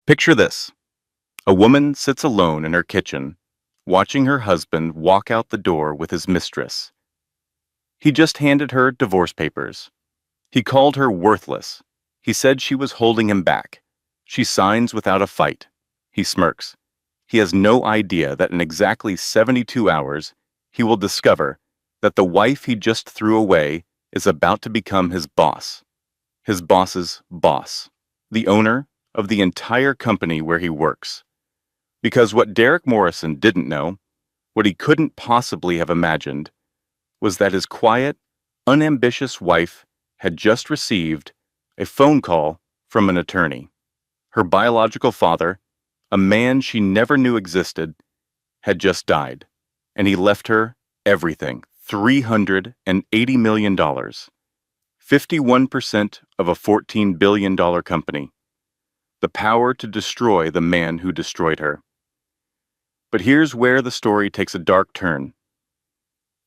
Picture this. A woman sits alone in her kitchen, watching her husband walk out the door with his mistress. He just handed her divorce papers. He called her worthless. He said she was holding him back. She signs without a fight. He smirks. He has no idea that in exactly 72 hours, he will discover that the wife he just threw away is about to become his boss's boss, the owner of the entire company where he works. Because what Derek Morrison didn't know, what he couldn't possibly have imagined, was that his quiet, unambitious wife had just received a phone call from an attorney. Her biological father, a man she never knew existed, had just died, and he left her everything, $380 million, 51% of a $14 billion company, the power to destroy the man who destroyed her. But here's where the story takes a dark turn.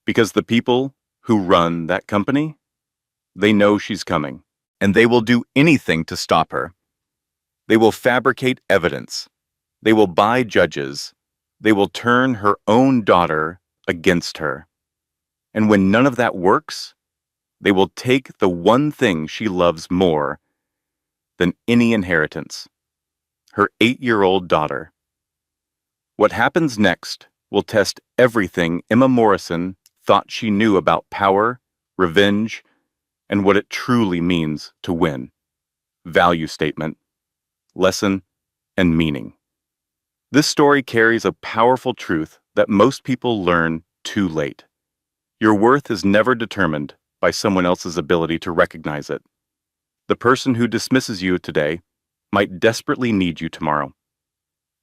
Because the people who run that company, they know she's coming, and they will do anything to stop her. They will fabricate evidence. They will buy judges. They will turn her own daughter against her. And when none of that works, they will take the one thing she loves more than any inheritance, her 8-year-old daughter. What happens next will test everything Emma Morrison thought she knew about power, revenge, and what it truly means to win. Value statement, lesson, and meaning. This story carries a powerful truth that most people learn too late. Your worth is never determined by someone else's ability to recognize it. The person who dismisses you today might desperately need you tomorrow.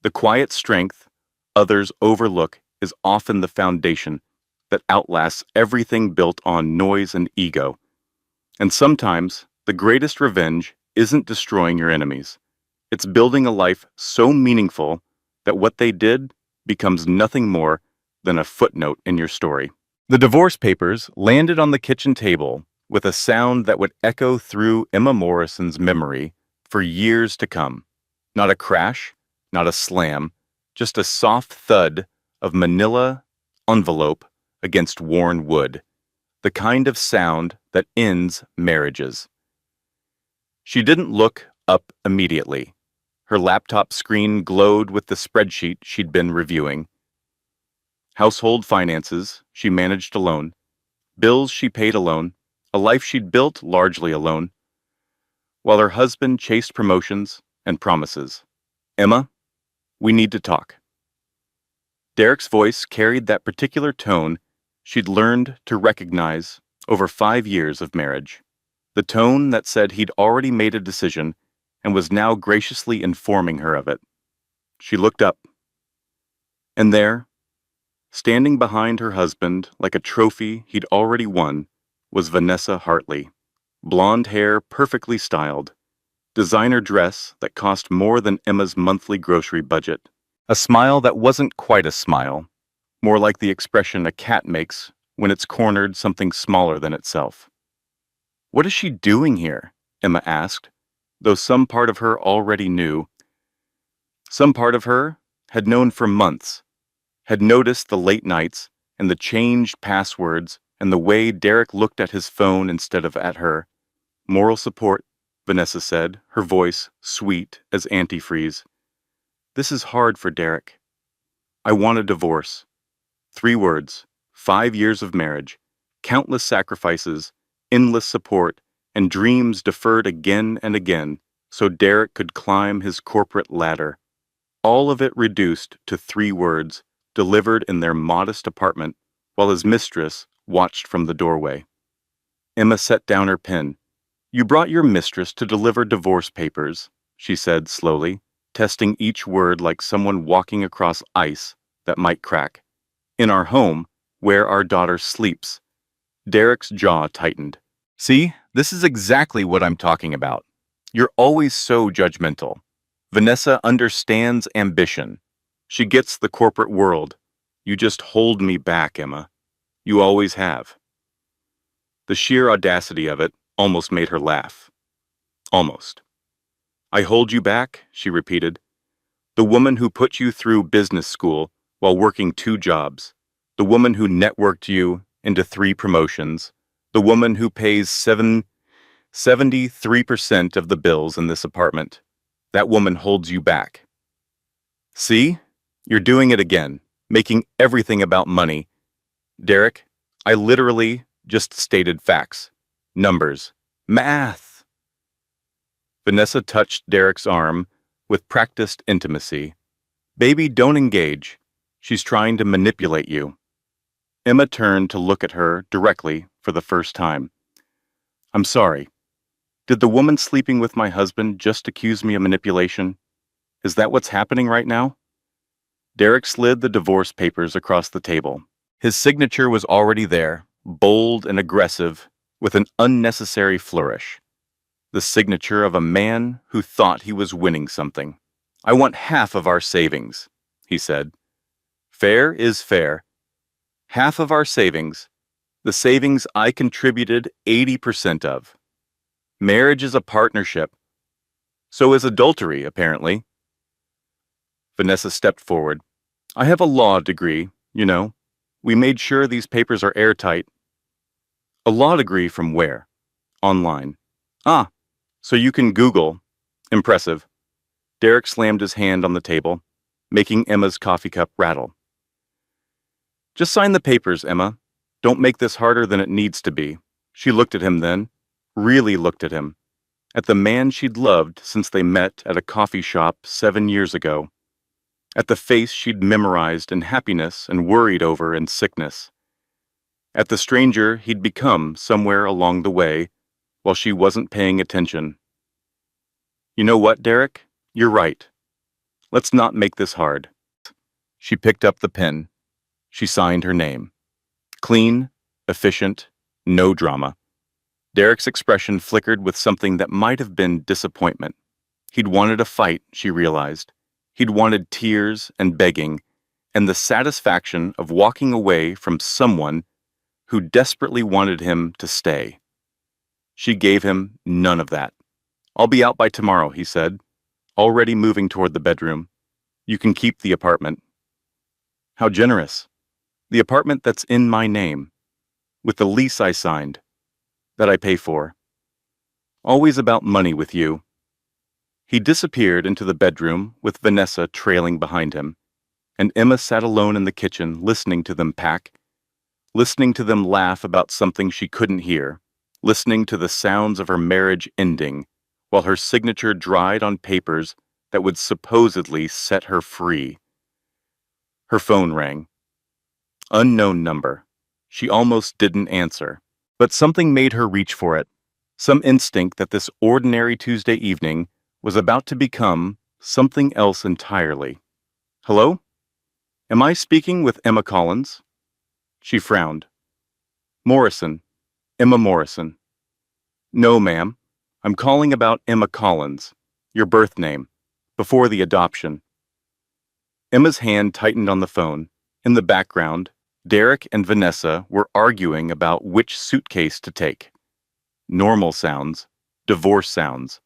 The quiet strength others overlook is often the foundation that outlasts everything built on noise and ego. And sometimes, the greatest revenge isn't destroying your enemies. It's building a life so meaningful that what they did becomes nothing more than a footnote in your story. The divorce papers landed on the kitchen table with a sound that would echo through Emma Morrison's memory for years to come. Not a crash, not a slam, just a soft thud of manila envelope against worn wood, the kind of sound that ends marriages. She didn't look up immediately. Her laptop screen glowed with the spreadsheet she'd been reviewing. Household finances she managed alone, bills she paid alone, a life she'd built largely alone, while her husband chased promotions and promises. "Emma, we need to talk." Derek's voice carried that particular tone she'd learned to recognize over 5 years of marriage, the tone that said he'd already made a decision and was now graciously informing her of it. She looked up, and there, standing behind her husband like a trophy he'd already won, was Vanessa Hartley, blonde hair perfectly styled, designer dress that cost more than Emma's monthly grocery budget, a smile that wasn't quite a smile, more like the expression a cat makes when it's cornered something smaller than itself. "What is she doing here?" Emma asked, though some part of her already knew. Some part of her had known for months, had noticed the late nights and the changed passwords and the way Derek looked at his phone instead of at her. "Moral support," Vanessa said, her voice sweet as antifreeze. "This is hard for Derek. I want a divorce." 3 words, 5 years of marriage, countless sacrifices, endless support, and dreams deferred again and again so Derek could climb his corporate ladder. All of it reduced to 3 words, delivered in their modest apartment while his mistress watched from the doorway. Emma set down her pen. "You brought your mistress to deliver divorce papers," she said slowly, testing each word like someone walking across ice that might crack. "In our home, where our daughter sleeps." Derek's jaw tightened. "See, this is exactly what I'm talking about. You're always so judgmental. Vanessa understands ambition. She gets the corporate world. You just hold me back, Emma. You always have." The sheer audacity of it almost made her laugh. Almost. "I hold you back," she repeated, The woman who put you through business school while working 2 jobs. The woman who networked you into 3 promotions. The woman who pays 73% of the bills in this apartment. That woman holds you back. See? You're doing it again, making everything about money. Derek, I literally just stated facts. Numbers. Math. Vanessa touched Derek's arm with practiced intimacy. Baby, don't engage. She's trying to manipulate you. Emma turned to look at her directly for the first time. I'm sorry. Did the woman sleeping with my husband just accuse me of manipulation? Is that what's happening right now? Derek slid the divorce papers across the table. His signature was already there, bold and aggressive, with an unnecessary flourish. The signature of a man who thought he was winning something. I want half of our savings, he said. Fair is fair. Half of our savings, the savings I contributed 80% of. Marriage is a partnership. So is adultery, apparently. Vanessa stepped forward. I have a law degree, you know. We made sure these papers are airtight. A law degree from where? Online. Ah, so you can Google. Impressive. Derek slammed his hand on the table, making Emma's coffee cup rattle. Just sign the papers, Emma. Don't make this harder than it needs to be. She looked at him then, really looked at him, at the man she'd loved since they met at a coffee shop 7 years ago, at the face she'd memorized in happiness and worried over in sickness, at the stranger he'd become somewhere along the way while she wasn't paying attention. You know what, Derek? You're right. Let's not make this hard. She picked up the pen. She signed her name. Clean, efficient, no drama. Derek's expression flickered with something that might have been disappointment. He'd wanted a fight, she realized. He'd wanted tears and begging, and the satisfaction of walking away from someone who desperately wanted him to stay. She gave him none of that. I'll be out by tomorrow, he said, already moving toward the bedroom. You can keep the apartment. How generous. The apartment that's in my name, with the lease I signed, that I pay for. Always about money with you. He disappeared into the bedroom with Vanessa trailing behind him, and Emma sat alone in the kitchen listening to them pack, listening to them laugh about something she couldn't hear, listening to the sounds of her marriage ending, while her signature dried on papers that would supposedly set her free. Her phone rang. Unknown number. She almost didn't answer, but something made her reach for it. Some instinct that this ordinary Tuesday evening was about to become something else entirely. Hello? Am I speaking with Emma Collins? She frowned. Morrison. Emma Morrison. No, ma'am. I'm calling about Emma Collins, your birth name, before the adoption. Emma's hand tightened on the phone. In the background, Derek and Vanessa were arguing about which suitcase to take. Normal sounds, divorce sounds.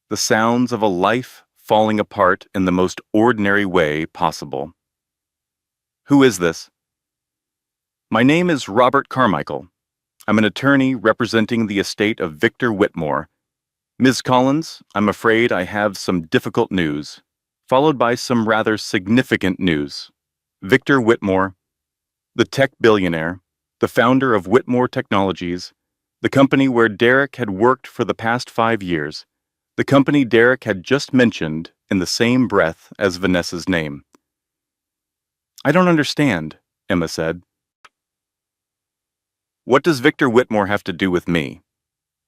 The sounds of a life falling apart in the most ordinary way possible. Who is this? My name is Robert Carmichael. I'm an attorney representing the estate of Victor Whitmore. Ms. Collins, I'm afraid I have some difficult news, followed by some rather significant news. Victor Whitmore, the tech billionaire, the founder of Whitmore Technologies, the company where Derek had worked for the past 5 years, the company Derek had just mentioned in the same breath as Vanessa's name. I don't understand, Emma said. What does Victor Whitmore have to do with me?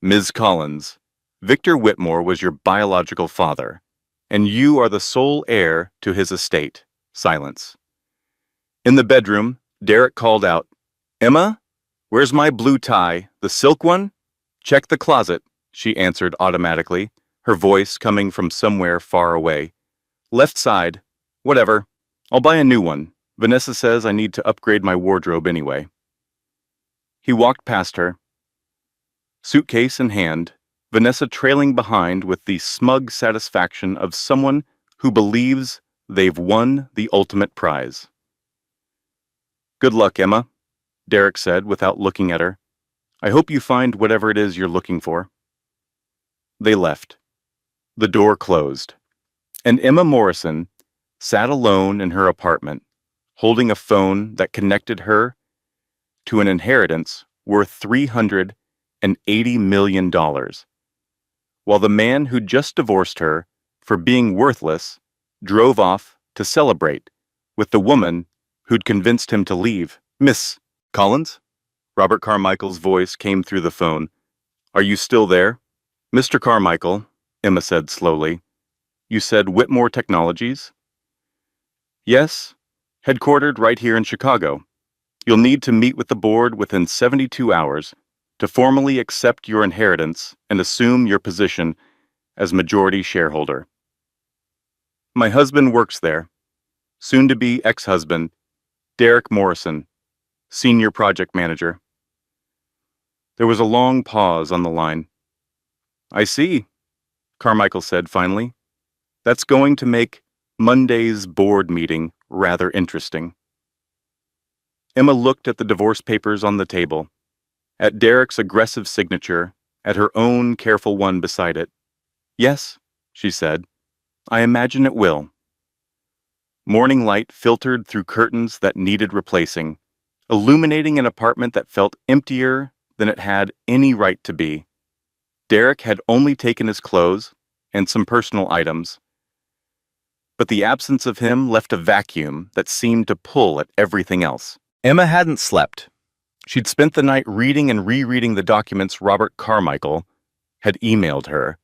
Ms. Collins, Victor Whitmore was your biological father, and you are the sole heir to his estate. Silence. In the bedroom, Derek called out, Emma, where's my blue tie, the silk one? Check the closet, she answered automatically, her voice coming from somewhere far away. Left side. Whatever. I'll buy a new one. Vanessa says I need to upgrade my wardrobe anyway. He walked past her, suitcase in hand, Vanessa trailing behind with the smug satisfaction of someone who believes they've won the ultimate prize. Good luck, Emma, Derek said without looking at her. I hope you find whatever it is you're looking for. They left. The door closed, and Emma Morrison sat alone in her apartment, holding a phone that connected her to an inheritance worth $380 million, while the man who just divorced her for being worthless drove off to celebrate with the woman who'd convinced him to leave. Miss Collins? Robert Carmichael's voice came through the phone. Are you still there? Mr. Carmichael, Emma said slowly. You said Whitmore Technologies? Yes, headquartered right here in Chicago. You'll need to meet with the board within 72 hours to formally accept your inheritance and assume your position as majority shareholder. My husband works there. Soon-to-be ex-husband, Derek Morrison, senior project manager. There was a long pause on the line. I see, Carmichael said finally. That's going to make Monday's board meeting rather interesting. Emma looked at the divorce papers on the table, at Derek's aggressive signature, at her own careful one beside it. Yes, she said, I imagine it will. Morning light filtered through curtains that needed replacing, illuminating an apartment that felt emptier than it had any right to be. Derek had only taken his clothes and some personal items, but the absence of him left a vacuum that seemed to pull at everything else. Emma hadn't slept. She'd spent the night reading and rereading the documents Robert Carmichael had emailed her,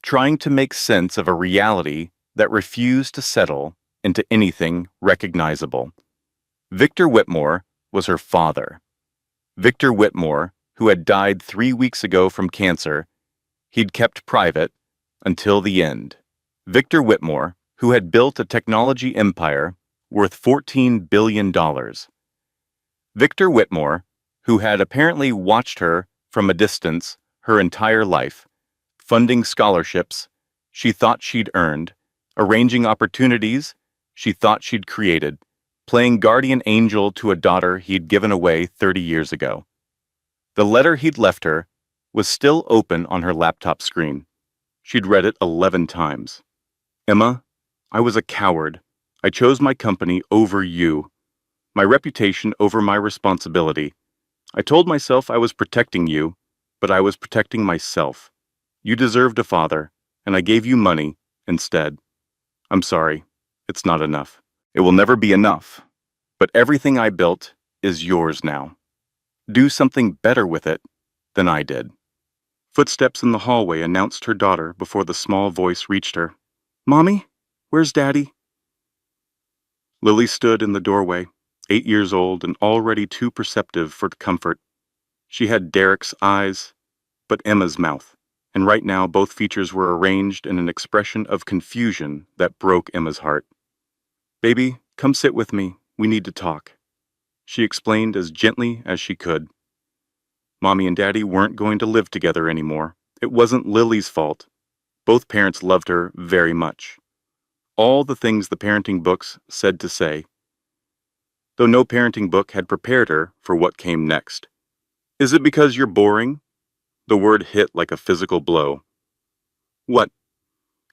trying to make sense of a reality that refused to settle into anything recognizable. Victor Whitmore was her father. Victor Whitmore, who had died 3 weeks ago from cancer, he'd kept private until the end. Victor Whitmore, who had built a technology empire worth $14 billion. Victor Whitmore, who had apparently watched her from a distance her entire life, funding scholarships she thought she'd earned, arranging opportunities she thought she'd created, playing guardian angel to a daughter he'd given away 30 years ago. The letter he'd left her was still open on her laptop screen. She'd read it 11 times. Emma, I was a coward. I chose my company over you. My reputation over my responsibility. I told myself I was protecting you, but I was protecting myself. You deserved a father, and I gave you money instead. I'm sorry, it's not enough. It will never be enough, but everything I built is yours now. Do something better with it than I did. Footsteps in the hallway announced her daughter before the small voice reached her. Mommy, where's Daddy? Lily stood in the doorway, 8 years old and already too perceptive for comfort. She had Derek's eyes, but Emma's mouth, and right now both features were arranged in an expression of confusion that broke Emma's heart. Baby, come sit with me. We need to talk, she explained as gently as she could. Mommy and Daddy weren't going to live together anymore. It wasn't Lily's fault. Both parents loved her very much. All the things the parenting books said to say, though no parenting book had prepared her for what came next. Is it because you're boring? The word hit like a physical blow. What?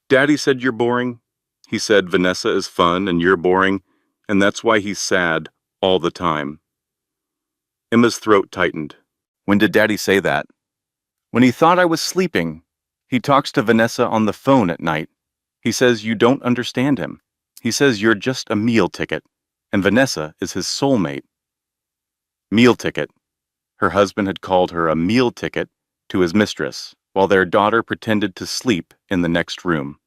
Daddy said you're boring? He said Vanessa is fun and you're boring, and that's why he's sad all the time. Emma's throat tightened. When did Daddy say that? When he thought I was sleeping. He talks to Vanessa on the phone at night. He says you don't understand him. He says you're just a meal ticket, and Vanessa is his soulmate. Meal ticket. Her husband had called her a meal ticket to his mistress, while their daughter pretended to sleep in the next room.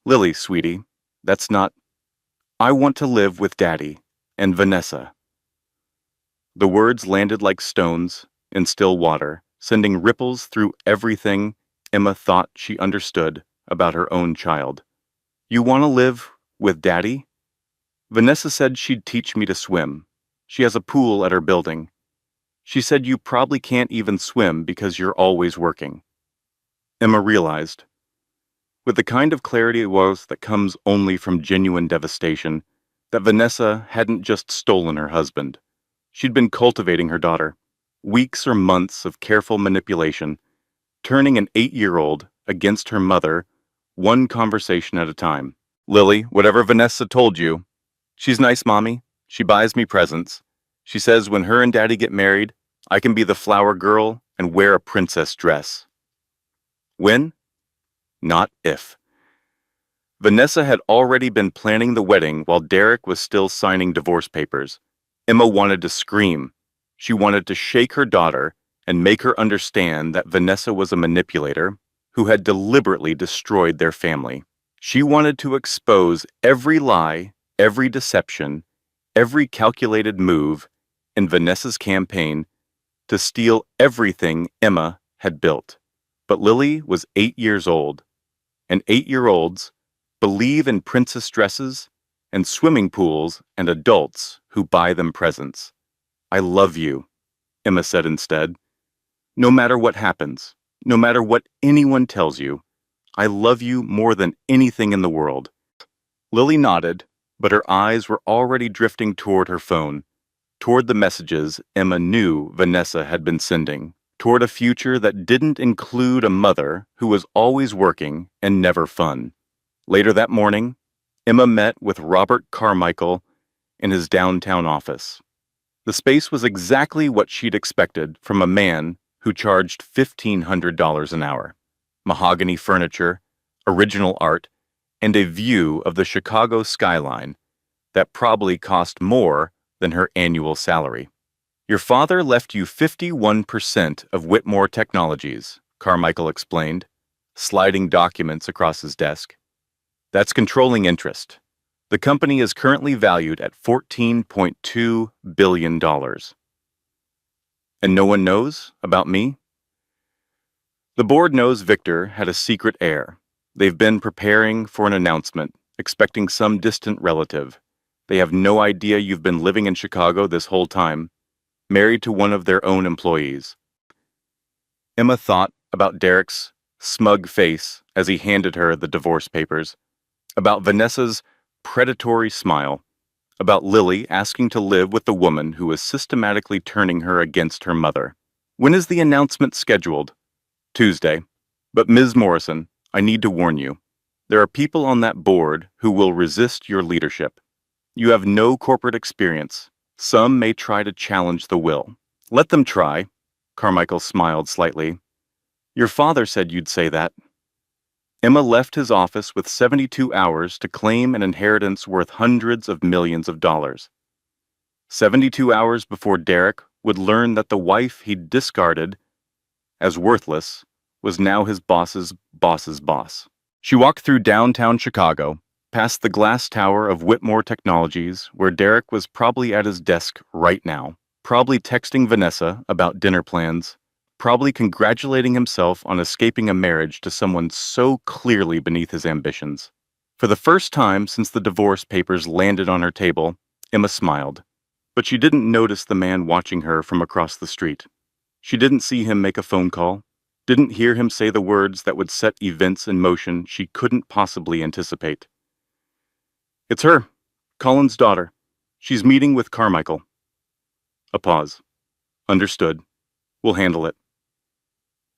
Lily, sweetie, that's not... I want to live with Daddy and Vanessa. The words landed like stones in still water, sending ripples through everything Emma thought she understood about her own child. You want to live with Daddy? Vanessa said she'd teach me to swim. She has a pool at her building. She said you probably can't even swim because you're always working. Emma realized. with the kind of clarity that comes only from genuine devastation, that Vanessa hadn't just stolen her husband. She'd been cultivating her daughter. Weeks or months of careful manipulation, turning an 8-year-old against her mother, one conversation at a time. Lily, whatever Vanessa told you, she's nice, Mommy. She buys me presents. She says when her and Daddy get married, I can be the flower girl and wear a princess dress. When? Not if. Vanessa had already been planning the wedding while Derek was still signing divorce papers. Emma wanted to scream. She wanted to shake her daughter and make her understand that Vanessa was a manipulator who had deliberately destroyed their family. She wanted to expose every lie, every deception, every calculated move in Vanessa's campaign to steal everything Emma had built. But Lily was 8 years old, and 8-year-olds believe in princess dresses and swimming pools and adults who buy them presents. I love you, Emma said instead. No matter what happens, no matter what anyone tells you, I love you more than anything in the world. Lily nodded, but her eyes were already drifting toward her phone, toward the messages Emma knew Vanessa had been sending, toward a future that didn't include a mother who was always working and never fun. Later that morning, Emma met with Robert Carmichael in his downtown office. The space was exactly what she'd expected from a man who charged $1,500 an hour. Mahogany furniture, original art, and a view of the Chicago skyline that probably cost more than her annual salary. Your father left you 51% of Whitmore Technologies, Carmichael explained, sliding documents across his desk. That's controlling interest. The company is currently valued at $14.2 billion. And no one knows about me? The board knows Victor had a secret heir. They've been preparing for an announcement, expecting some distant relative. They have no idea you've been living in Chicago this whole time, married to one of their own employees. Emma thought about Derek's smug face as he handed her the divorce papers, about Vanessa's predatory smile, about Lily asking to live with the woman who was systematically turning her against her mother. When is the announcement scheduled? Tuesday. But Ms. Morrison, I need to warn you. There are people on that board who will resist your leadership. You have no corporate experience. Some may try to challenge the will. Let them try. Carmichael smiled slightly. Your father said you'd say that. Emma left his office with 72 hours to claim an inheritance worth hundreds of millions of dollars. 72 hours before Derek would learn that the wife he'd discarded as worthless was now his boss's boss's boss. She walked through downtown Chicago, past the glass tower of Whitmore Technologies, where Derek was probably at his desk right now, probably texting Vanessa about dinner plans, probably congratulating himself on escaping a marriage to someone so clearly beneath his ambitions. For the first time since the divorce papers landed on her table, Emma smiled. But she didn't notice the man watching her from across the street. She didn't see him make a phone call, didn't hear him say the words that would set events in motion she couldn't possibly anticipate. It's her, Colin's daughter. She's meeting with Carmichael. A pause. Understood. We'll handle it.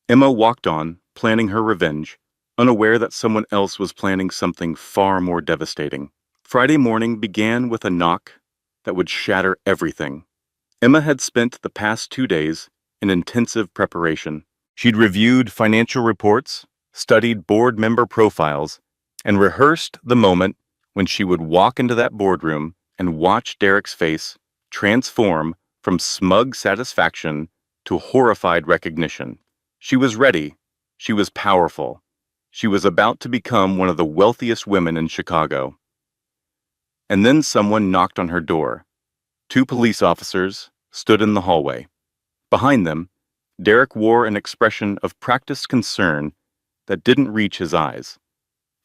Emma walked on, planning her revenge, unaware that someone else was planning something far more devastating. Friday morning began with a knock that would shatter everything. Emma had spent the past 2 days in intensive preparation. She'd reviewed financial reports, studied board member profiles, and rehearsed the moment when she would walk into that boardroom and watch Derek's face transform from smug satisfaction to horrified recognition. She was ready. She was powerful. She was about to become one of the wealthiest women in Chicago. And then someone knocked on her door. 2 police officers stood in the hallway. Behind them, Derek wore an expression of practiced concern that didn't reach his eyes.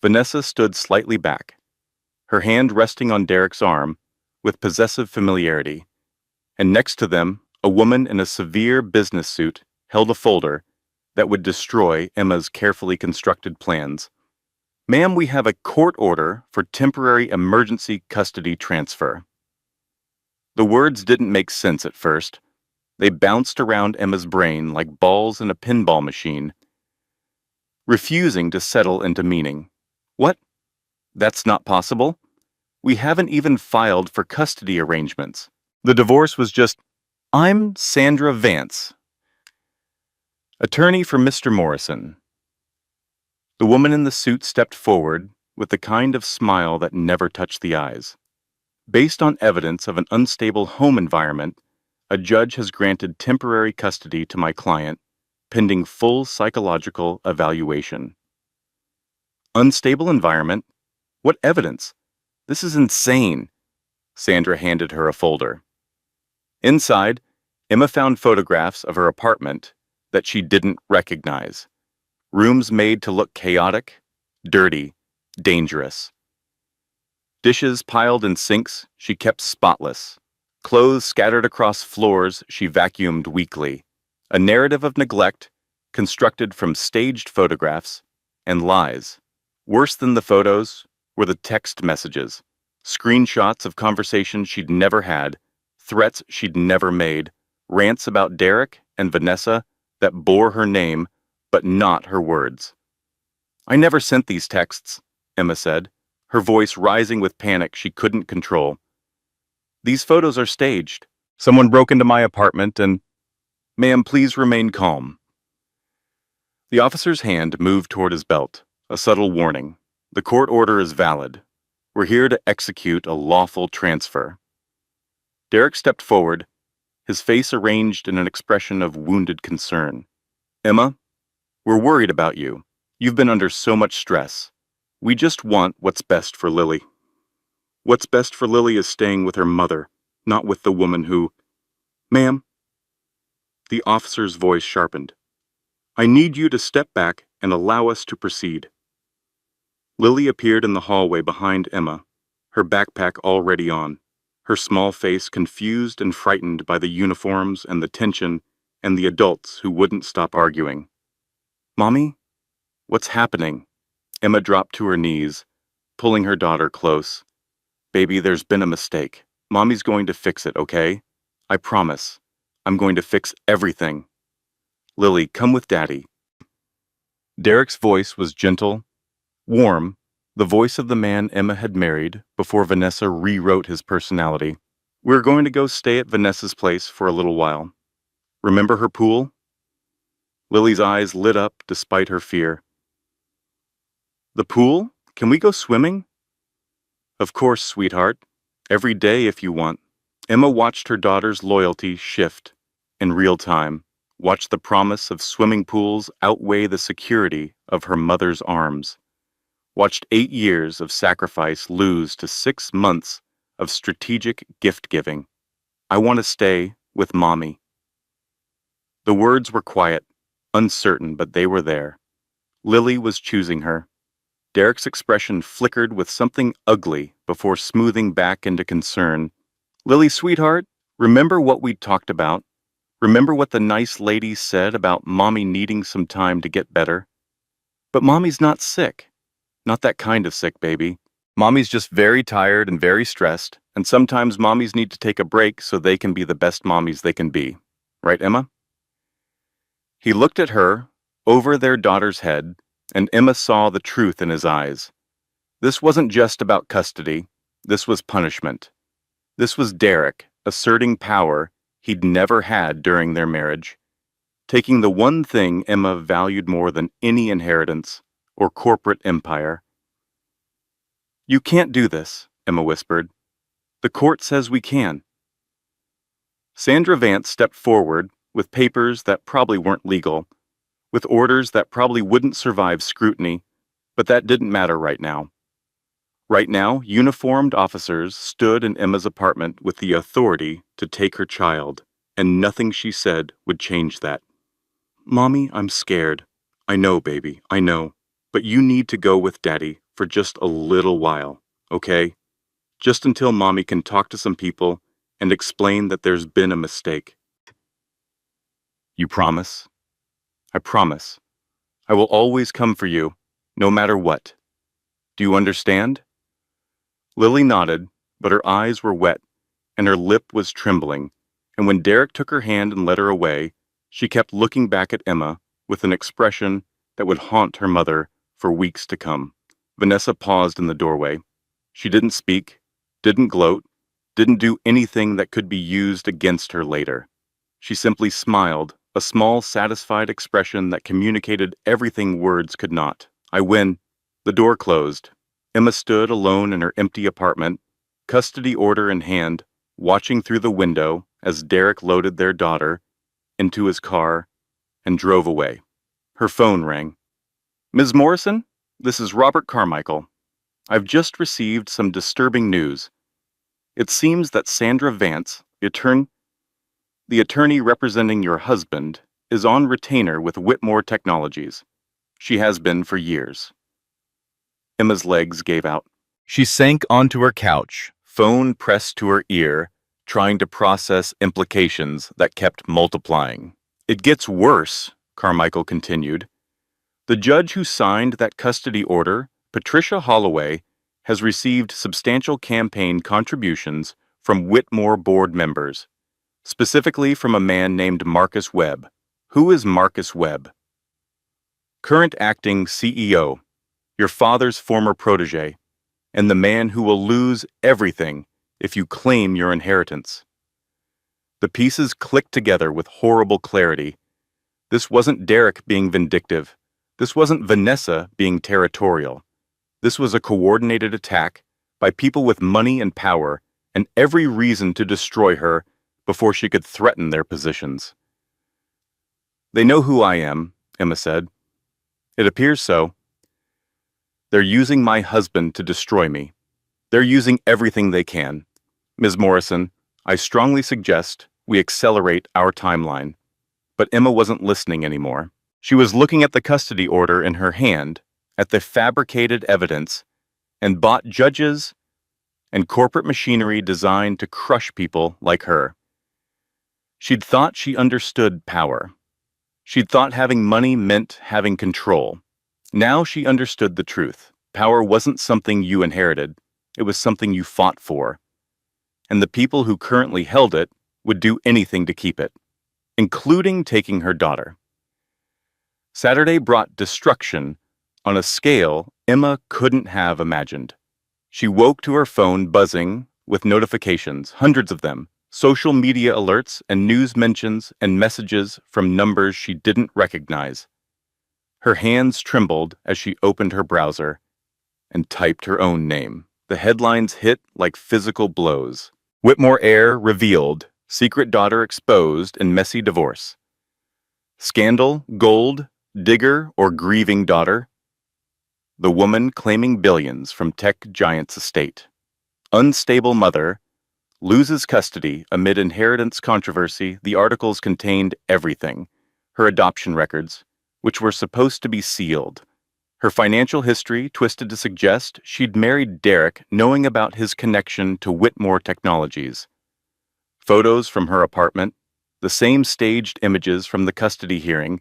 Vanessa stood slightly back, her hand resting on Derek's arm with possessive familiarity, and next to them, a woman in a severe business suit held a folder that would destroy Emma's carefully constructed plans. Ma'am, we have a court order for temporary emergency custody transfer. The words didn't make sense at first. They bounced around Emma's brain like balls in a pinball machine, refusing to settle into meaning. What? That's not possible? We haven't even filed for custody arrangements. The divorce was just, I'm Sandra Vance, attorney for Mr. Morrison. The woman in the suit stepped forward with the kind of smile that never touched the eyes. Based on evidence of an unstable home environment, a judge has granted temporary custody to my client, pending full psychological evaluation. Unstable environment? What evidence? This is insane. Sandra handed her a folder. Inside, Emma found photographs of her apartment that she didn't recognize. Rooms made to look chaotic, dirty, dangerous. Dishes piled in sinks she kept spotless. Clothes scattered across floors she vacuumed weekly. A narrative of neglect constructed from staged photographs and lies. Worse than the photos were the text messages, screenshots of conversations she'd never had, threats she'd never made, rants about Derek and Vanessa that bore her name but not her words. I never sent these texts, Emma said, her voice rising with panic she couldn't control. These photos are staged. Someone broke into my apartment and... Ma'am, please remain calm. The officer's hand moved toward his belt, a subtle warning. The court order is valid. We're here to execute a lawful transfer. Derek stepped forward, his face arranged in an expression of wounded concern. Emma, we're worried about you. You've been under so much stress. We just want what's best for Lily. What's best for Lily is staying with her mother, not with the woman who... Ma'am? The officer's voice sharpened. I need you to step back and allow us to proceed. Lily appeared in the hallway behind Emma, her backpack already on, her small face confused and frightened by the uniforms and the tension and the adults who wouldn't stop arguing. Mommy? What's happening? Emma dropped to her knees, pulling her daughter close. Baby, there's been a mistake. Mommy's going to fix it, okay? I promise. I'm going to fix everything. Lily, come with Daddy. Derek's voice was gentle, warm, the voice of the man Emma had married before Vanessa rewrote his personality. We're going to go stay at Vanessa's place for a little while. Remember her pool? Lily's eyes lit up despite her fear. The pool? Can we go swimming? Of course, sweetheart. Every day if you want. Emma watched her daughter's loyalty shift in real time, watched the promise of swimming pools outweigh the security of her mother's arms, watched 8 years of sacrifice lose to 6 months of strategic gift-giving. I want to stay with Mommy. The words were quiet, uncertain, but they were there. Lily was choosing her. Derek's expression flickered with something ugly before smoothing back into concern. Lily, sweetheart, remember what we talked about? Remember what the nice lady said about Mommy needing some time to get better? But Mommy's not sick. Not that kind of sick, baby. Mommy's just very tired and very stressed, and sometimes mommies need to take a break so they can be the best mommies they can be. Right, Emma? He looked at her, over their daughter's head, and Emma saw the truth in his eyes. This wasn't just about custody. This was punishment. This was Derek asserting power he'd never had during their marriage, taking the one thing Emma valued more than any inheritance or corporate empire. You can't do this, Emma whispered. The court says we can. Sandra Vance stepped forward with papers that probably weren't legal, with orders that probably wouldn't survive scrutiny, but that didn't matter right now. Right now, uniformed officers stood in Emma's apartment with the authority to take her child, and nothing she said would change that. Mommy, I'm scared. I know, baby, I know. But you need to go with Daddy for just a little while, okay? Just until Mommy can talk to some people and explain that there's been a mistake. You promise? I promise. I will always come for you, no matter what. Do you understand?" Lily nodded, but her eyes were wet, and her lip was trembling, and when Derek took her hand and led her away, she kept looking back at Emma with an expression that would haunt her mother for weeks to come. Vanessa paused in the doorway. She didn't speak, didn't gloat, didn't do anything that could be used against her later. She simply smiled, a small, satisfied expression that communicated everything words could not. "I win." The door closed. Emma stood alone in her empty apartment, custody order in hand, watching through the window as Derek loaded their daughter into his car and drove away. Her phone rang. "Ms. Morrison, this is Robert Carmichael. I've just received some disturbing news. It seems that Sandra Vance, the attorney representing your husband, is on retainer with Whitmore Technologies. She has been for years." Emma's legs gave out. She sank onto her couch, phone pressed to her ear, trying to process implications that kept multiplying. "It gets worse," Carmichael continued. "The judge who signed that custody order, Patricia Holloway, has received substantial campaign contributions from Whitmore board members, specifically from a man named Marcus Webb." "Who is Marcus Webb?" "Current acting CEO, your father's former protege, and the man who will lose everything if you claim your inheritance." The pieces clicked together with horrible clarity. This wasn't Derek being vindictive. This wasn't Vanessa being territorial. This was a coordinated attack by people with money and power and every reason to destroy her before she could threaten their positions. "They know who I am," Emma said. "It appears so. They're using my husband to destroy me. They're using everything they can. Ms. Morrison, I strongly suggest we accelerate our timeline." But Emma wasn't listening anymore. She was looking at the custody order in her hand, at the fabricated evidence, and bought judges and corporate machinery designed to crush people like her. She'd thought she understood power. She'd thought having money meant having control. Now she understood the truth. Power wasn't something you inherited. It was something you fought for. And the people who currently held it would do anything to keep it, including taking her daughter. Saturday brought destruction on a scale Emma couldn't have imagined. She woke to her phone buzzing with notifications, hundreds of them, social media alerts and news mentions and messages from numbers she didn't recognize. Her hands trembled as she opened her browser and typed her own name. The headlines hit like physical blows. Whitmore heir revealed, secret daughter exposed in messy divorce. Scandal, gold, digger, or grieving daughter? The woman claiming billions from tech giant's estate. Unstable mother loses custody amid inheritance controversy. The articles contained everything. Her adoption records, which were supposed to be sealed. Her financial history twisted to suggest she'd married Derek knowing about his connection to Whitmore Technologies. Photos from her apartment, the same staged images from the custody hearing,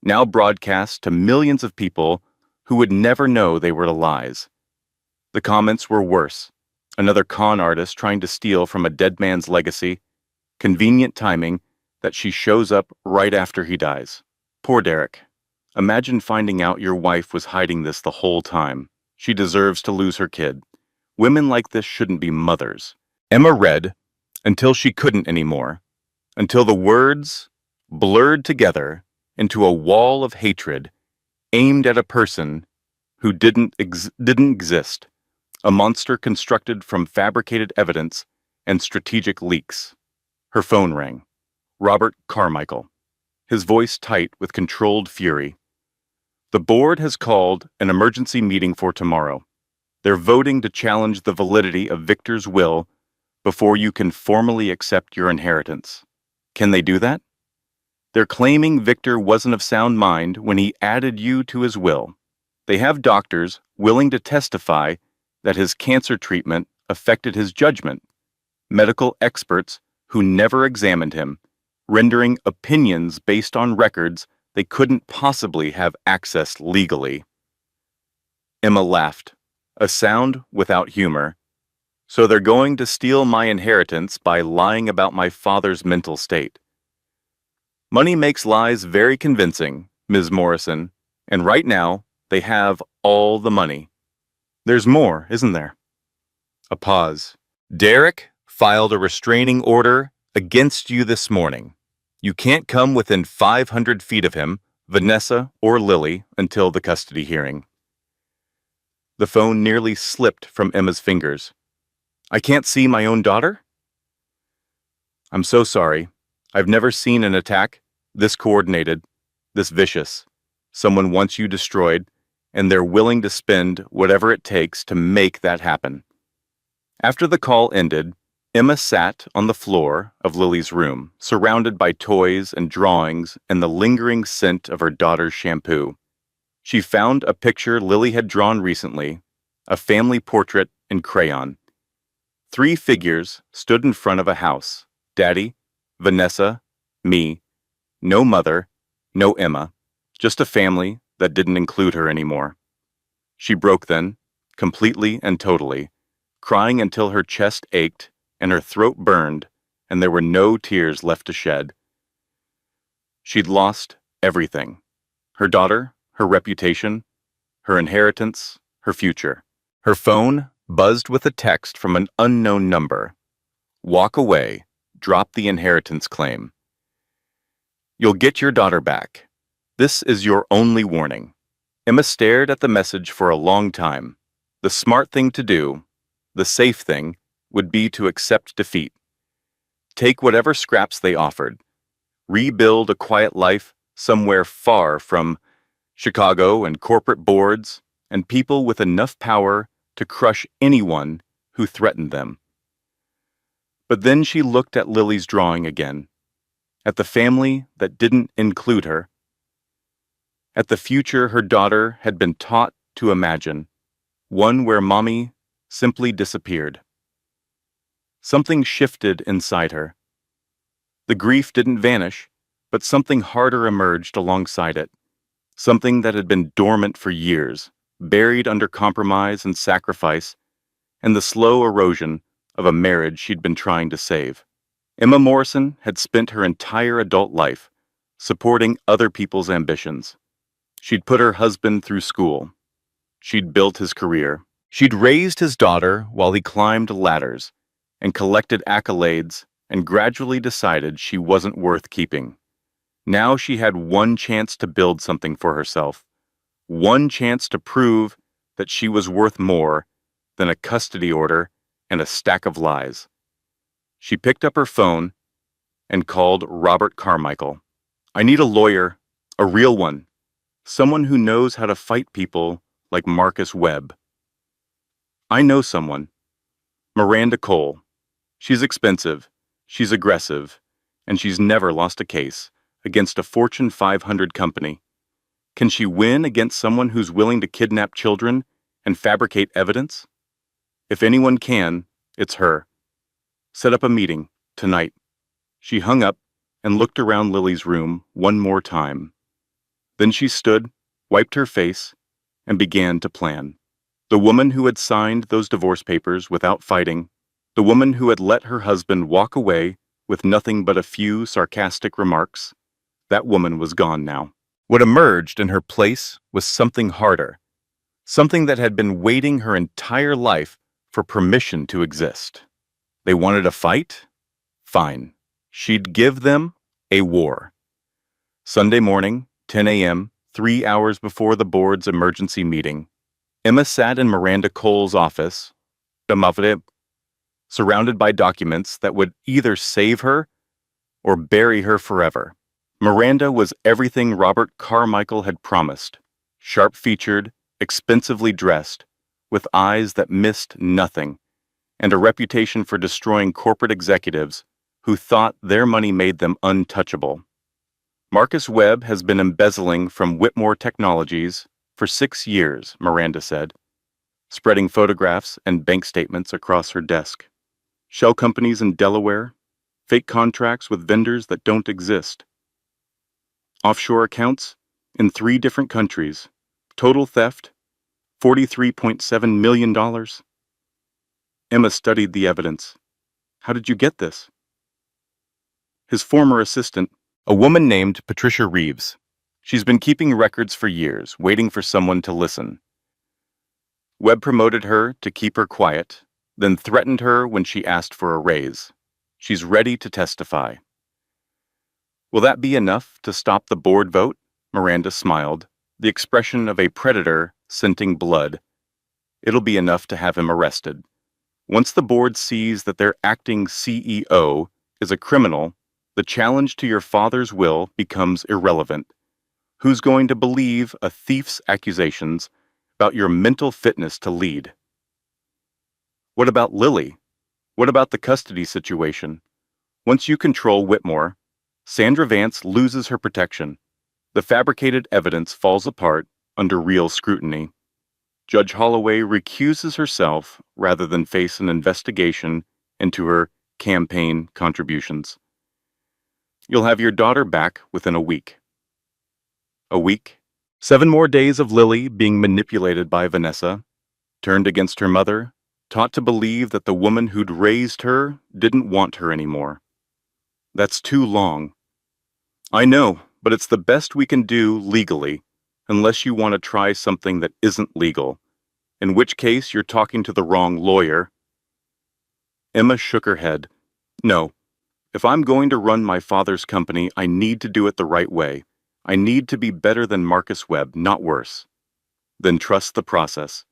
now broadcast to millions of people who would never know they were lies. The comments were worse. Another con artist trying to steal from a dead man's legacy. Convenient timing that she shows up right after he dies. Poor Derek. Imagine finding out your wife was hiding this the whole time. She deserves to lose her kid. Women like this shouldn't be mothers. Emma read until she couldn't anymore, until the words blurred together into a wall of hatred aimed at a person who didn't exist, a monster constructed from fabricated evidence and strategic leaks. Her phone rang. Robert Carmichael, his voice tight with controlled fury. "The board has called an emergency meeting for tomorrow. They're voting to challenge the validity of Victor's will before you can formally accept your inheritance. Can they do that? They're claiming Victor wasn't of sound mind when he added you to his will. They have doctors willing to testify that his cancer treatment affected his judgment, medical experts who never examined him, rendering opinions based on records they couldn't possibly have accessed legally." Emma laughed. a sound without humor. So they're going to steal my inheritance by lying about my father's mental state. Money makes lies very convincing, Ms. Morrison, and right now, they have all the money. There's more, isn't there? A pause. Derek filed a restraining order against you this morning. You can't come within 500 feet of him, Vanessa or Lily, until the custody hearing. The phone nearly slipped from Emma's fingers. I can't see my own daughter? I'm so sorry. I've never seen an attack this coordinated, this vicious. Someone wants you destroyed, and they're willing to spend whatever it takes to make that happen. After the call ended, Emma sat on the floor of Lily's room, surrounded by toys and drawings and the lingering scent of her daughter's shampoo. She found a picture Lily had drawn recently, a family portrait in crayon. 3 figures stood in front of a house: Daddy, Vanessa, me. No mother, no Emma, just a family that didn't include her anymore. She broke then, completely and totally, crying until her chest ached and her throat burned, and there were no tears left to shed. She'd lost everything: her daughter, her reputation, her inheritance, her future. Her phone buzzed with a text from an unknown number. Walk away, drop the inheritance claim. You'll get your daughter back. This is your only warning. Emma stared at the message for a long time. The smart thing to do, the safe thing, would be to accept defeat. Take whatever scraps they offered. Rebuild a quiet life somewhere far from Chicago and corporate boards and people with enough power to crush anyone who threatened them. But then she looked at Lily's drawing again, at the family that didn't include her, at the future her daughter had been taught to imagine, one where Mommy simply disappeared. Something shifted inside her. The grief didn't vanish, but something harder emerged alongside it, something that had been dormant for years, buried under compromise and sacrifice, and the slow erosion of a marriage she'd been trying to save. Emma Morrison had spent her entire adult life supporting other people's ambitions. She'd put her husband through school. She'd built his career. She'd raised his daughter while he climbed ladders and collected accolades and gradually decided she wasn't worth keeping. Now she had one chance to build something for herself, one chance to prove that she was worth more than a custody order and a stack of lies. She picked up her phone and called Robert Carmichael. I need a lawyer, a real one, someone who knows how to fight people like Marcus Webb. I know someone. Miranda Cole. She's expensive, she's aggressive, and she's never lost a case against a Fortune 500 company. Can she win against someone who's willing to kidnap children and fabricate evidence? If anyone can, it's her. Set up a meeting, tonight. She hung up and looked around Lily's room one more time. Then she stood, wiped her face, and began to plan. The woman who had signed those divorce papers without fighting, the woman who had let her husband walk away with nothing but a few sarcastic remarks, that woman was gone now. What emerged in her place was something harder, something that had been waiting her entire life for permission to exist. They wanted a fight? Fine. She'd give them a war. Sunday morning, 10 a.m., 3 hours before the board's emergency meeting, Emma sat in Miranda Cole's office, surrounded by documents that would either save her or bury her forever. Miranda was everything Robert Carmichael had promised: sharp-featured, expensively dressed, with eyes that missed nothing, and a reputation for destroying corporate executives who thought their money made them untouchable. Marcus Webb has been embezzling from Whitmore Technologies for 6 years, Miranda said, spreading photographs and bank statements across her desk. Shell companies in Delaware, fake contracts with vendors that don't exist. Offshore accounts in 3 different countries, total theft, $43.7 million. Emma studied the evidence. How did you get this? His former assistant, a woman named Patricia Reeves. She's been keeping records for years, waiting for someone to listen. Webb promoted her to keep her quiet, then threatened her when she asked for a raise. She's ready to testify. Will that be enough to stop the board vote? Miranda smiled, the expression of a predator scenting blood. It'll be enough to have him arrested. Once the board sees that their acting CEO is a criminal, the challenge to your father's will becomes irrelevant. Who's going to believe a thief's accusations about your mental fitness to lead? What about Lily? What about the custody situation? Once you control Whitmore, Sandra Vance loses her protection. The fabricated evidence falls apart under real scrutiny. Judge Holloway recuses herself rather than face an investigation into her campaign contributions. You'll have your daughter back within a week. A week? 7 more days of Lily being manipulated by Vanessa, turned against her mother, taught to believe that the woman who'd raised her didn't want her anymore. That's too long. I know, but it's the best we can do legally, unless you want to try something that isn't legal, in which case you're talking to the wrong lawyer. Emma shook her head. No, if I'm going to run my father's company, I need to do it the right way. I need to be better than Marcus Webb, not worse. Then trust the process.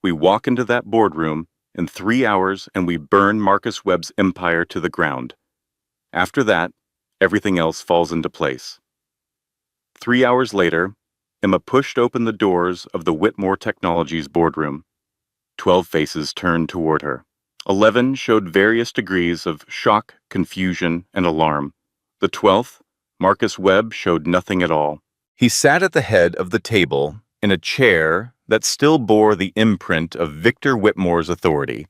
We walk into that boardroom in 3 hours and we burn Marcus Webb's empire to the ground. After that, everything else falls into place. 3 hours later, Emma pushed open the doors of the Whitmore Technologies boardroom. 12 faces turned toward her. 11 showed various degrees of shock, confusion, and alarm. The 12th, Marcus Webb, showed nothing at all. He sat at the head of the table in a chair that still bore the imprint of Victor Whitmore's authority.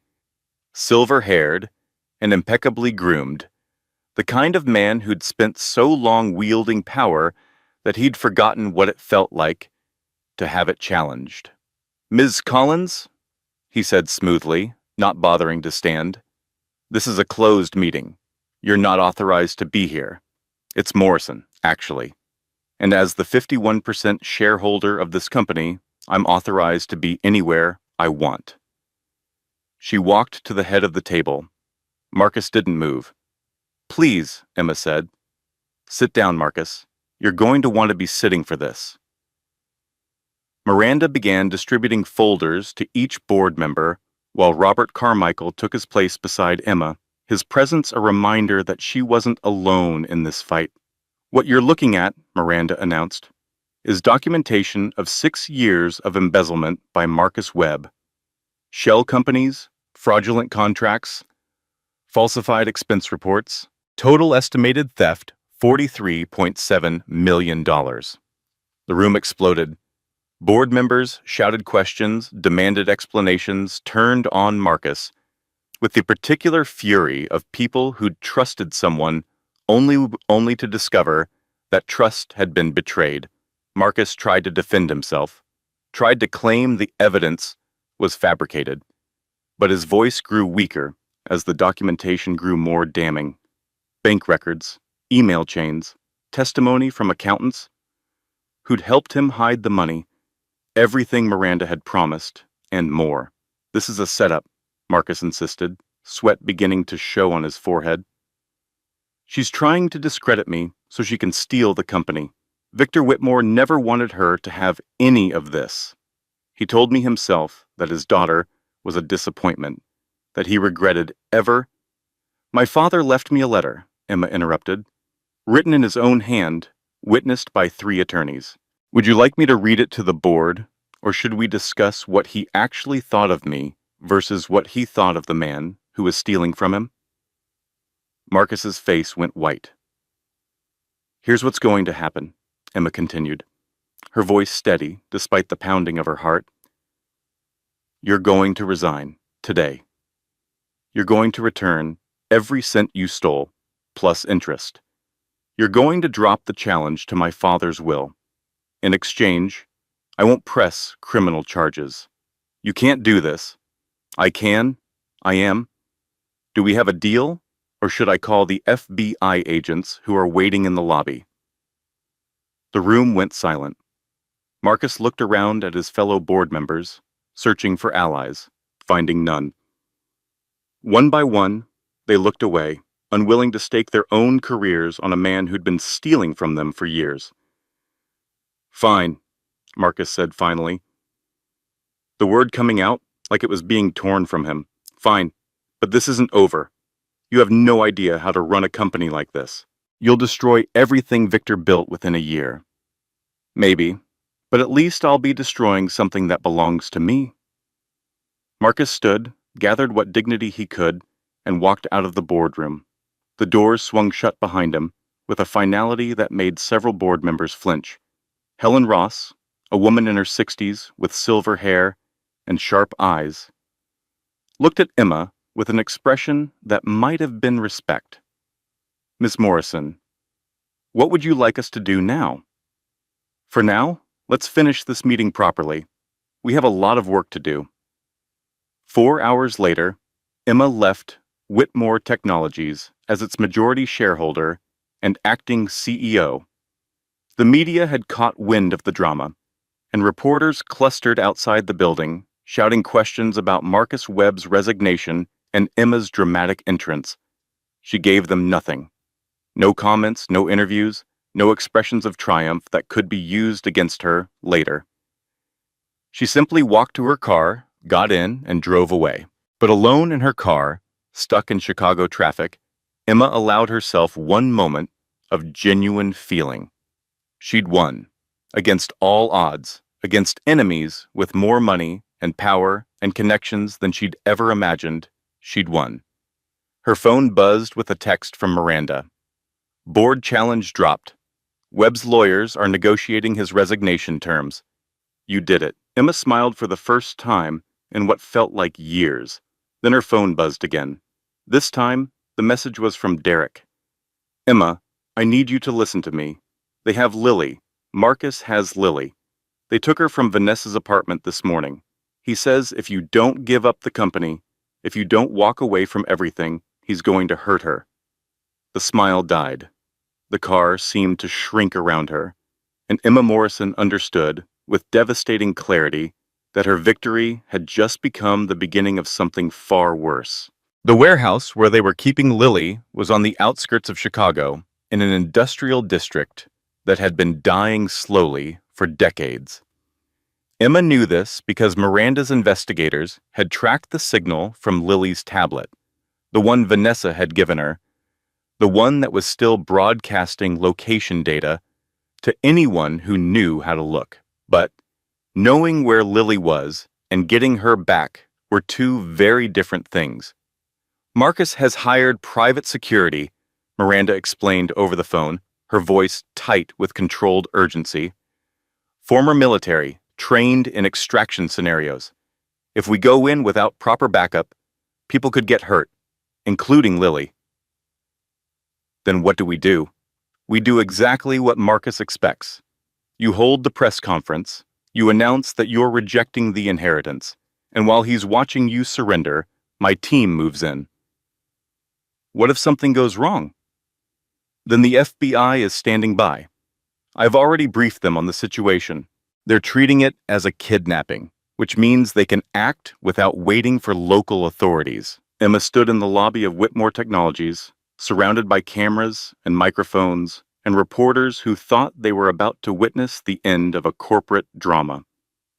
Silver-haired and impeccably groomed, the kind of man who'd spent so long wielding power that he'd forgotten what it felt like to have it challenged. "Ms. Collins," he said smoothly, not bothering to stand, "this is a closed meeting. You're not authorized to be here. It's Morrison, actually. And as the 51% shareholder of this company, I'm authorized to be anywhere I want." She walked to the head of the table. Marcus didn't move. "Please," Emma said. "Sit down, Marcus. You're going to want to be sitting for this." Miranda began distributing folders to each board member while Robert Carmichael took his place beside Emma, his presence a reminder that she wasn't alone in this fight. "What you're looking at," Miranda announced, "is documentation of 6 years of embezzlement by Marcus Webb. Shell companies, fraudulent contracts, falsified expense reports, total estimated theft, $43.7 million. The room exploded. Board members shouted questions, demanded explanations, turned on Marcus, with the particular fury of people who'd trusted someone only to discover that trust had been betrayed. Marcus tried to defend himself, tried to claim the evidence was fabricated, but his voice grew weaker as the documentation grew more damning. Bank records, email chains, testimony from accountants who'd helped him hide the money, everything Miranda had promised, and more. "This is a setup," Marcus insisted, sweat beginning to show on his forehead. "She's trying to discredit me so she can steal the company. Victor Whitmore never wanted her to have any of this. He told me himself that his daughter was a disappointment, that he regretted ever—" "My father left me a letter," Emma interrupted, "written in his own hand, witnessed by 3 attorneys. Would you like me to read it to the board, or should we discuss what he actually thought of me versus what he thought of the man who was stealing from him?" Marcus's face went white. "Here's what's going to happen," Emma continued, her voice steady despite the pounding of her heart. "You're going to resign, today. You're going to return every cent you stole, plus interest. You're going to drop the challenge to my father's will. In exchange, I won't press criminal charges. You can't do this. I can. I am. Do we have a deal? Or should I call the FBI agents who are waiting in the lobby? The room went silent. Marcus looked around at his fellow board members, searching for allies, finding none. One by one, they looked away, unwilling to stake their own careers on a man who'd been stealing from them for years. Fine, Marcus said finally. The word coming out like it was being torn from him. Fine, but this isn't over. You have no idea how to run a company like this. You'll destroy everything Victor built within a year. Maybe, but at least I'll be destroying something that belongs to me. Marcus stood, gathered what dignity he could, and walked out of the boardroom. The doors swung shut behind him, with a finality that made several board members flinch. Helen Ross, a woman in her 60s with silver hair and sharp eyes, looked at Emma with an expression that might have been respect. Miss Morrison, what would you like us to do now? For now, let's finish this meeting properly. We have a lot of work to do. 4 hours later, Emma left Whitmore Technologies as its majority shareholder and acting CEO. The media had caught wind of the drama, and reporters clustered outside the building, shouting questions about Marcus Webb's resignation and Emma's dramatic entrance. She gave them nothing. No comments, no interviews, no expressions of triumph that could be used against her later. She simply walked to her car, got in, and drove away. But alone in her car, stuck in Chicago traffic, Emma allowed herself one moment of genuine feeling. She'd won, against all odds, against enemies with more money and power and connections than she'd ever imagined. She'd won. Her phone buzzed with a text from Miranda. Board challenge dropped. Webb's lawyers are negotiating his resignation terms. You did it. Emma smiled for the first time in what felt like years. Then her phone buzzed again. This time, the message was from Derek. Emma, I need you to listen to me. They have Lily. Marcus has Lily. They took her from Vanessa's apartment this morning. He says if you don't give up the company, if you don't walk away from everything, he's going to hurt her. The smile died. The car seemed to shrink around her, and Emma Morrison understood, with devastating clarity, that her victory had just become the beginning of something far worse. The warehouse where they were keeping Lily was on the outskirts of Chicago, in an industrial district that had been dying slowly for decades. Emma knew this because Miranda's investigators had tracked the signal from Lily's tablet, the one Vanessa had given her, the one that was still broadcasting location data to anyone who knew how to look. But knowing where Lily was and getting her back were two very different things. Marcus has hired private security, Miranda explained over the phone, her voice tight with controlled urgency. Former military, trained in extraction scenarios. If we go in without proper backup, people could get hurt, including Lily. Then what do? We do exactly what Marcus expects. You hold the press conference, you announce that you're rejecting the inheritance, and while he's watching you surrender, my team moves in. What if something goes wrong? Then the FBI is standing by. I've already briefed them on the situation. They're treating it as a kidnapping, which means they can act without waiting for local authorities. Emma stood in the lobby of Whitmore Technologies, surrounded by cameras and microphones and reporters who thought they were about to witness the end of a corporate drama.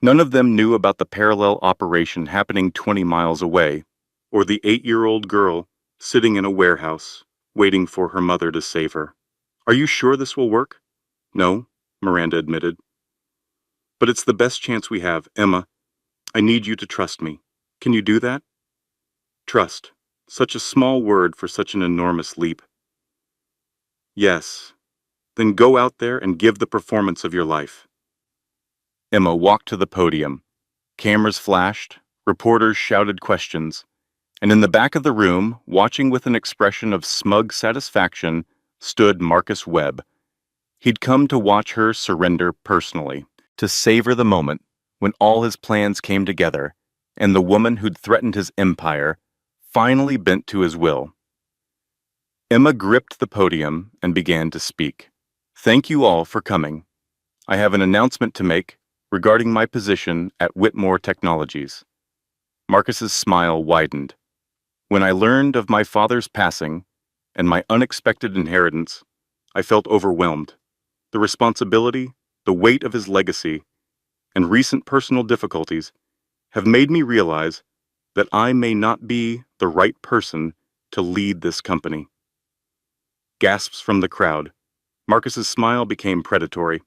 None of them knew about the parallel operation happening 20 miles away, or the 8-year-old girl sitting in a warehouse, waiting for her mother to save her. Are you sure this will work? No, Miranda admitted. But it's the best chance we have, Emma. I need you to trust me. Can you do that? Trust. Such a small word for such an enormous leap. Yes. Then go out there and give the performance of your life. Emma walked to the podium. Cameras flashed, reporters shouted questions, and in the back of the room, watching with an expression of smug satisfaction, stood Marcus Webb. He'd come to watch her surrender personally, to savor the moment when all his plans came together and the woman who'd threatened his empire finally bent to his will. Emma gripped the podium and began to speak. "Thank you all for coming. I have an announcement to make regarding my position at Whitmore Technologies." Marcus's smile widened. "When I learned of my father's passing and my unexpected inheritance, I felt overwhelmed. The responsibility, the weight of his legacy, and recent personal difficulties have made me realize that I may not be the right person to lead this company." Gasps from the crowd. Marcus's smile became predatory.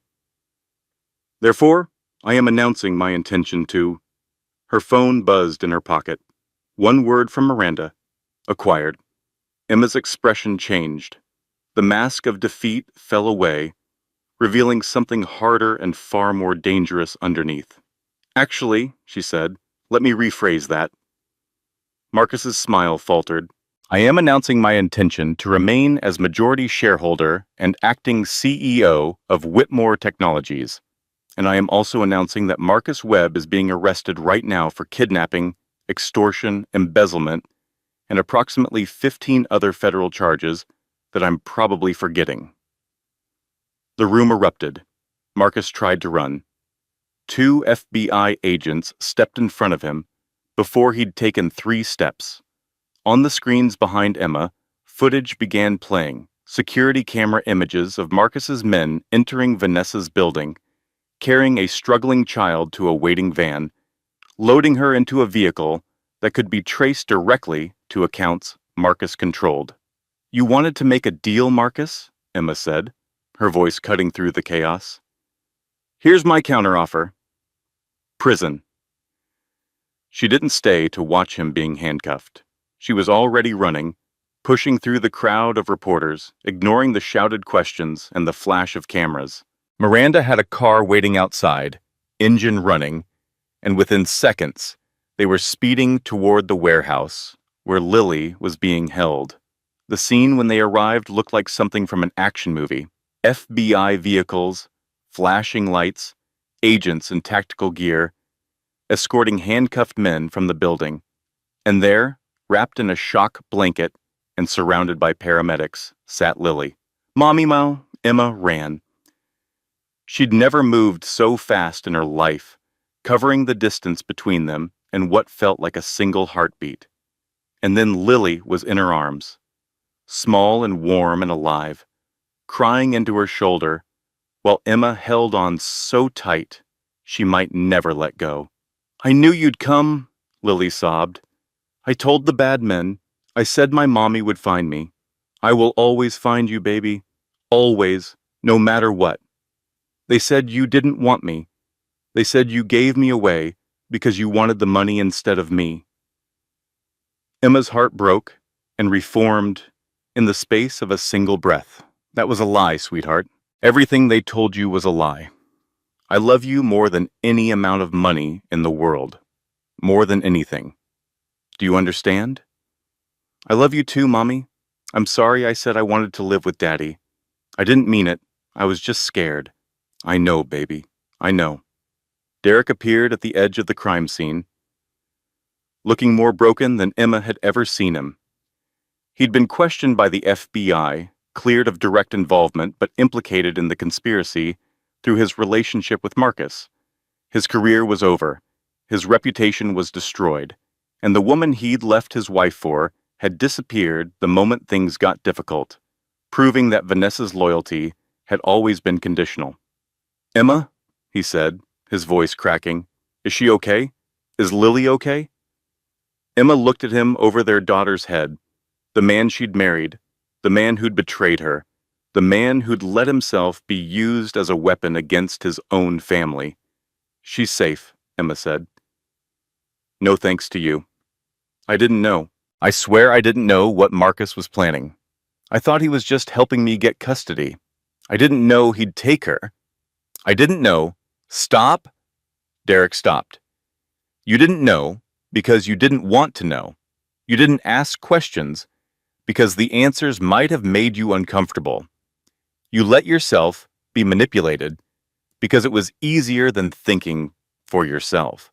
"Therefore, I am announcing my intention to—" Her phone buzzed in her pocket. One word from Miranda. "Acquired." Emma's expression changed. The mask of defeat fell away, revealing something harder and far more dangerous underneath. "Actually," she said, "let me rephrase that." Marcus's smile faltered. "I am announcing my intention to remain as majority shareholder and acting CEO of Whitmore Technologies. And I am also announcing that Marcus Webb is being arrested right now for kidnapping, extortion, embezzlement, and approximately 15 other federal charges that I'm probably forgetting." The room erupted. Marcus tried to run. 2 FBI agents stepped in front of him before he'd taken 3 steps. On the screens behind Emma, footage began playing, security camera images of Marcus's men entering Vanessa's building, carrying a struggling child to a waiting van, loading her into a vehicle that could be traced directly to accounts Marcus controlled. "You wanted to make a deal, Marcus?" Emma said, her voice cutting through the chaos. "Here's my counteroffer. Prison." She didn't stay to watch him being handcuffed. She was already running, pushing through the crowd of reporters, ignoring the shouted questions and the flash of cameras. Miranda had a car waiting outside, engine running, and within seconds, they were speeding toward the warehouse, where Lily was being held. The scene when they arrived looked like something from an action movie. FBI vehicles, flashing lights, agents in tactical gear, escorting handcuffed men from the building. And there, wrapped in a shock blanket and surrounded by paramedics, sat Lily. "Mommy Mo," Emma ran. She'd never moved so fast in her life, covering the distance between them and what felt like a single heartbeat. And then Lily was in her arms, small and warm and alive, crying into her shoulder, while Emma held on so tight she might never let go. "I knew you'd come," Lily sobbed. "I told the bad men. I said my mommy would find me. I will always find you, baby. Always, no matter what. They said you didn't want me. They said you gave me away because you wanted the money instead of me." Emma's heart broke and reformed in the space of a single breath. "That was a lie, sweetheart. Everything they told you was a lie. I love you more than any amount of money in the world. More than anything. Do you understand?" "I love you too, Mommy. I'm sorry I said I wanted to live with Daddy. I didn't mean it. I was just scared." "I know, baby. I know." Derek appeared at the edge of the crime scene, looking more broken than Emma had ever seen him. He'd been questioned by the FBI, cleared of direct involvement but implicated in the conspiracy through his relationship with Marcus. His career was over, his reputation was destroyed, and the woman he'd left his wife for had disappeared the moment things got difficult, proving that Vanessa's loyalty had always been conditional. "Emma," he said, his voice cracking, "is she okay? Is Lily okay?" Emma looked at him over their daughter's head, the man she'd married, the man who'd betrayed her, the man who'd let himself be used as a weapon against his own family. "She's safe," Emma said. "No thanks to you. I didn't know. I swear I didn't know what Marcus was planning. I thought he was just helping me get custody. I didn't know he'd take her. I didn't know." "Stop!" Derek stopped. "You didn't know because you didn't want to know. You didn't ask questions because the answers might have made you uncomfortable. You let yourself be manipulated because it was easier than thinking for yourself."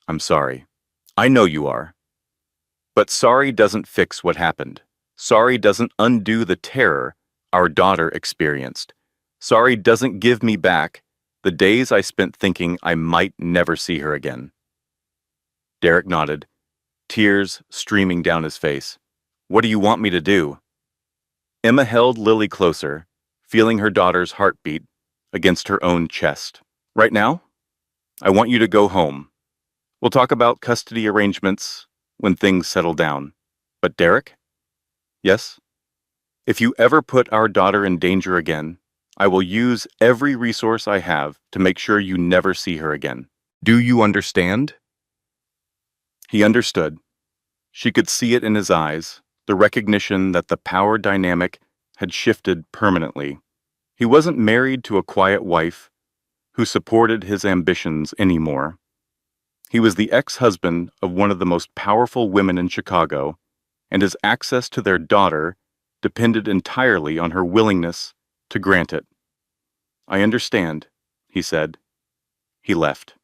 I'm sorry. I know you are. But sorry doesn't fix what happened. Sorry doesn't undo the terror our daughter experienced. Sorry doesn't give me back the days I spent thinking I might never see her again. Derek nodded, tears streaming down his face. What do you want me to do? Emma held Lily closer, feeling her daughter's heartbeat against her own chest. Right now, I want you to go home. We'll talk about custody arrangements when things settle down. But Derek? Yes? If you ever put our daughter in danger again, I will use every resource I have to make sure you never see her again. Do you understand? He understood. She could see it in his eyes, the recognition that the power dynamic had shifted permanently. He wasn't married to a quiet wife who supported his ambitions anymore. He was the ex-husband of one of the most powerful women in Chicago, and his access to their daughter depended entirely on her willingness to grant it. I understand, he said. He left.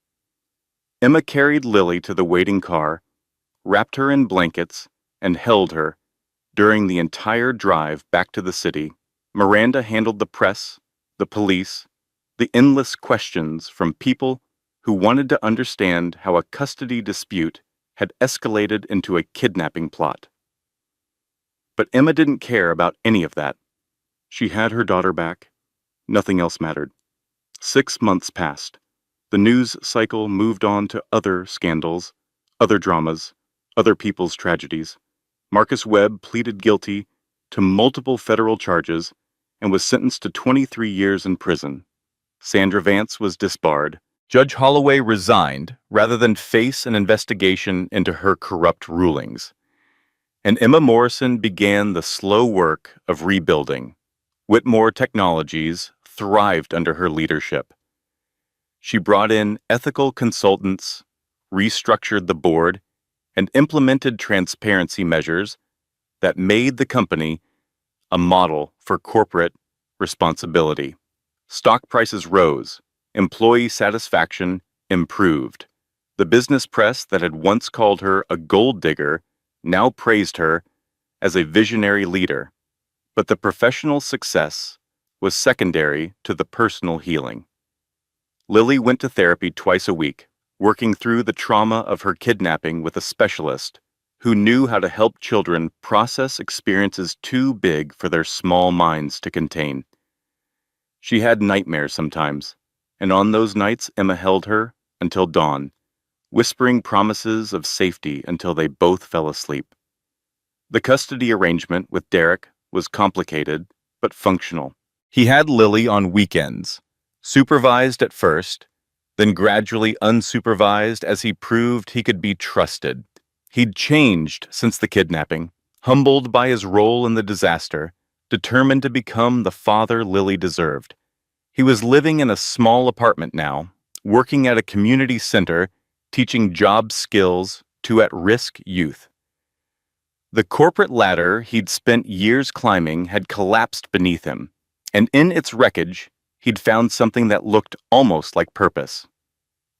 Emma carried Lily to the waiting car, wrapped her in blankets, and held her during the entire drive back to the city. Miranda handled the press, the police, the endless questions from people who wanted to understand how a custody dispute had escalated into a kidnapping plot. But Emma didn't care about any of that. She had her daughter back. Nothing else mattered. 6 months passed. The news cycle moved on to other scandals, other dramas, other people's tragedies. Marcus Webb pleaded guilty to multiple federal charges and was sentenced to 23 years in prison. Sandra Vance was disbarred. Judge Holloway resigned rather than face an investigation into her corrupt rulings. And Emma Morrison began the slow work of rebuilding. Whitmore Technologies thrived under her leadership. She brought in ethical consultants, restructured the board, and implemented transparency measures that made the company a model for corporate responsibility. Stock prices rose. Employee satisfaction improved. The business press that had once called her a gold digger now praised her as a visionary leader. But the professional success was secondary to the personal healing. Lily went to therapy twice a week, working through the trauma of her kidnapping with a specialist who knew how to help children process experiences too big for their small minds to contain. She had nightmares sometimes, and on those nights Emma held her until dawn, whispering promises of safety until they both fell asleep. The custody arrangement with Derek was complicated but functional. He had Lily on weekends, supervised at first, then gradually unsupervised as he proved he could be trusted. He'd changed since the kidnapping, humbled by his role in the disaster, determined to become the father Lily deserved. He was living in a small apartment now, working at a community center, teaching job skills to at-risk youth. The corporate ladder he'd spent years climbing had collapsed beneath him, and in its wreckage, he'd found something that looked almost like purpose.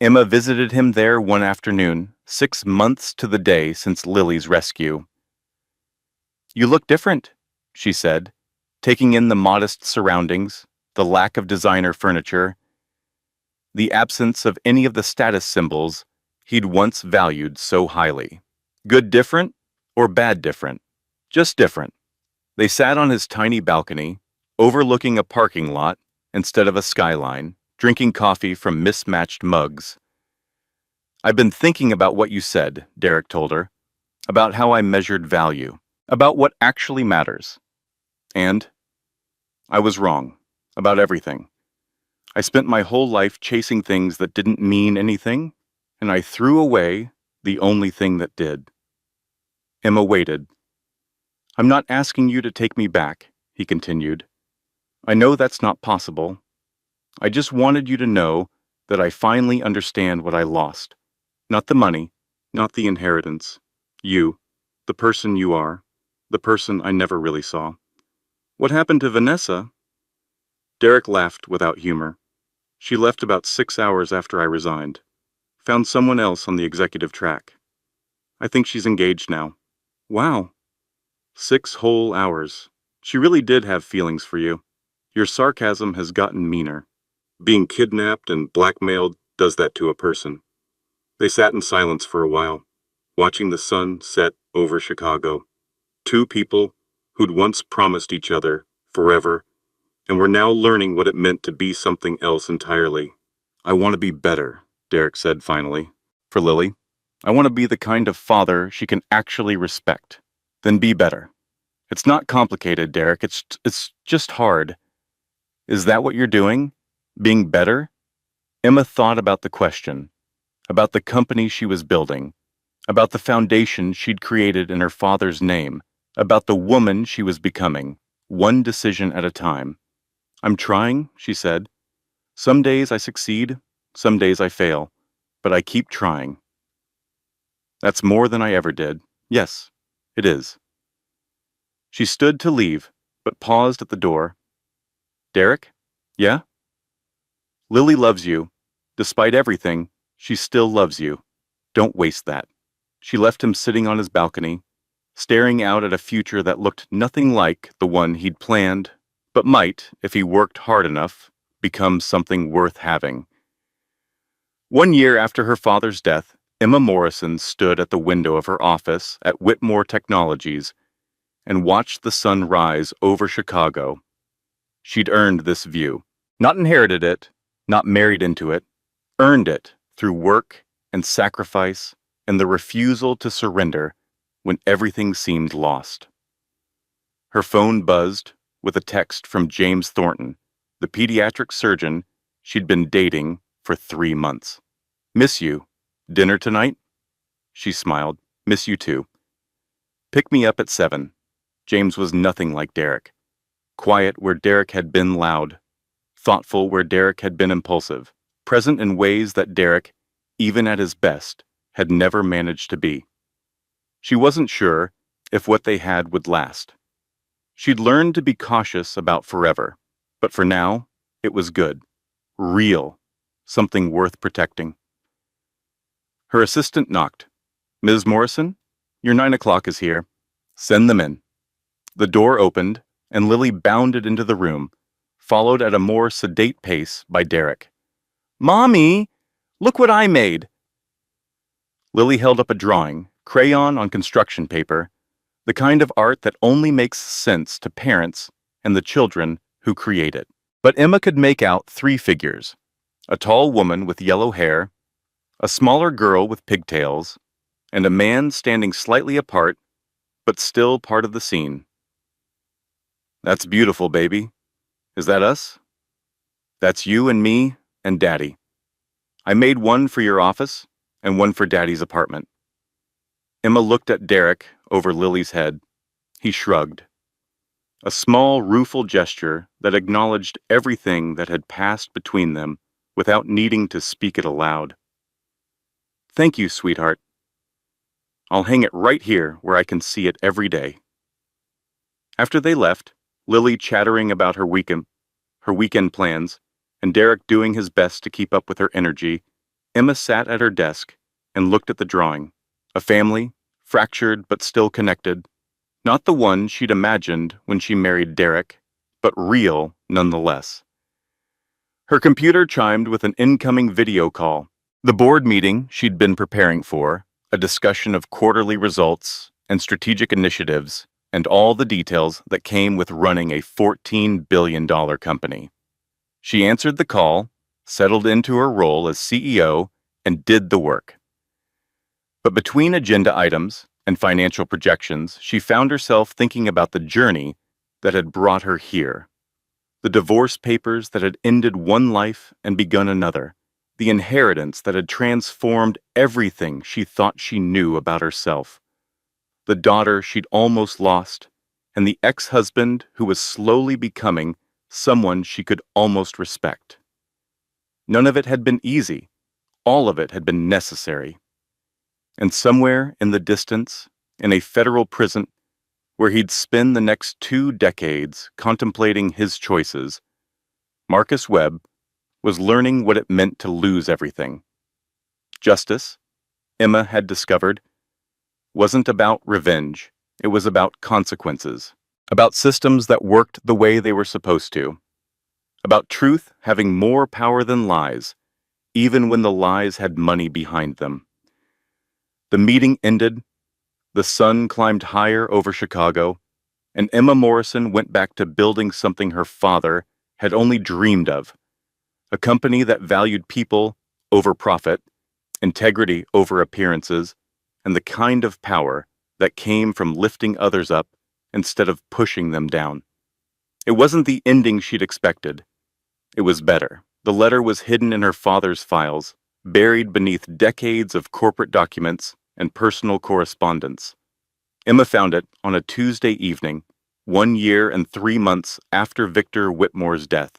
Emma visited him there one afternoon, 6 months to the day since Lily's rescue. "You look different," she said, taking in the modest surroundings, the lack of designer furniture, the absence of any of the status symbols he'd once valued so highly. Good different or bad different? Just different. They sat on his tiny balcony, overlooking a parking lot instead of a skyline, drinking coffee from mismatched mugs. "I've been thinking about what you said," Derek told her, "about how I measured value, about what actually matters. And I was wrong about everything. I spent my whole life chasing things that didn't mean anything, and I threw away the only thing that did." Emma waited. "I'm not asking you to take me back," he continued. "I know that's not possible. I just wanted you to know that I finally understand what I lost. Not the money, not the inheritance. You, the person you are, the person I never really saw. What happened to Vanessa?" Derek laughed without humor. "She left about 6 hours after I resigned. Found someone else on the executive track. I think she's engaged now. Wow. 6 whole hours. She really did have feelings for you. Your sarcasm has gotten meaner. Being kidnapped and blackmailed does that to a person. They sat in silence for a while, watching the sun set over Chicago. Two people who'd once promised each other forever and were now learning what it meant to be something else entirely. I want to be better, Derek said finally. For Lily, I want to be the kind of father she can actually respect. Then be better. It's not complicated, Derek. It's just hard. Is that what you're doing? Being better? Emma thought about the question, about the company she was building, about the foundation she'd created in her father's name, about the woman she was becoming, one decision at a time. I'm trying, she said. Some days I succeed, some days I fail, but I keep trying. That's more than I ever did. Yes, it is. She stood to leave, but paused at the door. Derek? Yeah? Lily loves you. Despite everything, she still loves you. Don't waste that. She left him sitting on his balcony, staring out at a future that looked nothing like the one he'd planned, but might, if he worked hard enough, become something worth having. 1 year after her father's death, Emma Morrison stood at the window of her office at Whitmore Technologies and watched the sun rise over Chicago. She'd earned this view. Not inherited it, not married into it, earned it through work and sacrifice and the refusal to surrender when everything seemed lost. Her phone buzzed with a text from James Thornton, the pediatric surgeon she'd been dating for 3 months. Miss you. Dinner tonight? She smiled. Miss you too. Pick me up at 7. James was nothing like Derek. Quiet where Derek had been loud. Thoughtful where Derek had been impulsive. Present in ways that Derek, even at his best, had never managed to be. She wasn't sure if what they had would last. She'd learned to be cautious about forever, but for now, it was good. Real. Something worth protecting. Her assistant knocked. Ms. Morrison, your 9 o'clock is here. Send them in. The door opened, and Lily bounded into the room, followed at a more sedate pace by Derek. Mommy, look what I made. Lily held up a drawing, crayon on construction paper, the kind of art that only makes sense to parents and the children who create it. But Emma could make out 3 figures: a tall woman with yellow hair, a smaller girl with pigtails, and a man standing slightly apart, but still part of the scene. That's beautiful, baby. Is that us? That's you and me and Daddy. I made one for your office and one for Daddy's apartment. Emma looked at Derek over Lily's head. He shrugged. A small, rueful gesture that acknowledged everything that had passed between them without needing to speak it aloud. Thank you, sweetheart. I'll hang it right here where I can see it every day. After they left, Lily chattering about her weekend plans, and Derek doing his best to keep up with her energy, Emma sat at her desk and looked at the drawing. A family, fractured but still connected. Not the one she'd imagined when she married Derek, but real nonetheless. Her computer chimed with an incoming video call. The board meeting she'd been preparing for, a discussion of quarterly results and strategic initiatives, and all the details that came with running a $14 billion company. She answered the call, settled into her role as CEO, and did the work. But between agenda items and financial projections, she found herself thinking about the journey that had brought her here. The divorce papers that had ended one life and begun another. The inheritance that had transformed everything she thought she knew about herself. The daughter she'd almost lost, and the ex-husband who was slowly becoming someone she could almost respect. None of it had been easy. All of it had been necessary. And somewhere in the distance, in a federal prison, where he'd spend the next 2 decades contemplating his choices, Marcus Webb was learning what it meant to lose everything. Justice, Emma had discovered, wasn't about revenge. It was about consequences, about systems that worked the way they were supposed to, about truth having more power than lies, even when the lies had money behind them. The meeting ended, the sun climbed higher over Chicago, and Emma Morrison went back to building something her father had only dreamed of, a company that valued people over profit, integrity over appearances, and the kind of power that came from lifting others up instead of pushing them down. It wasn't the ending she'd expected. It was better. The letter was hidden in her father's files, buried beneath decades of corporate documents and personal correspondence. Emma found it on a Tuesday evening, 1 year and 3 months after Victor Whitmore's death,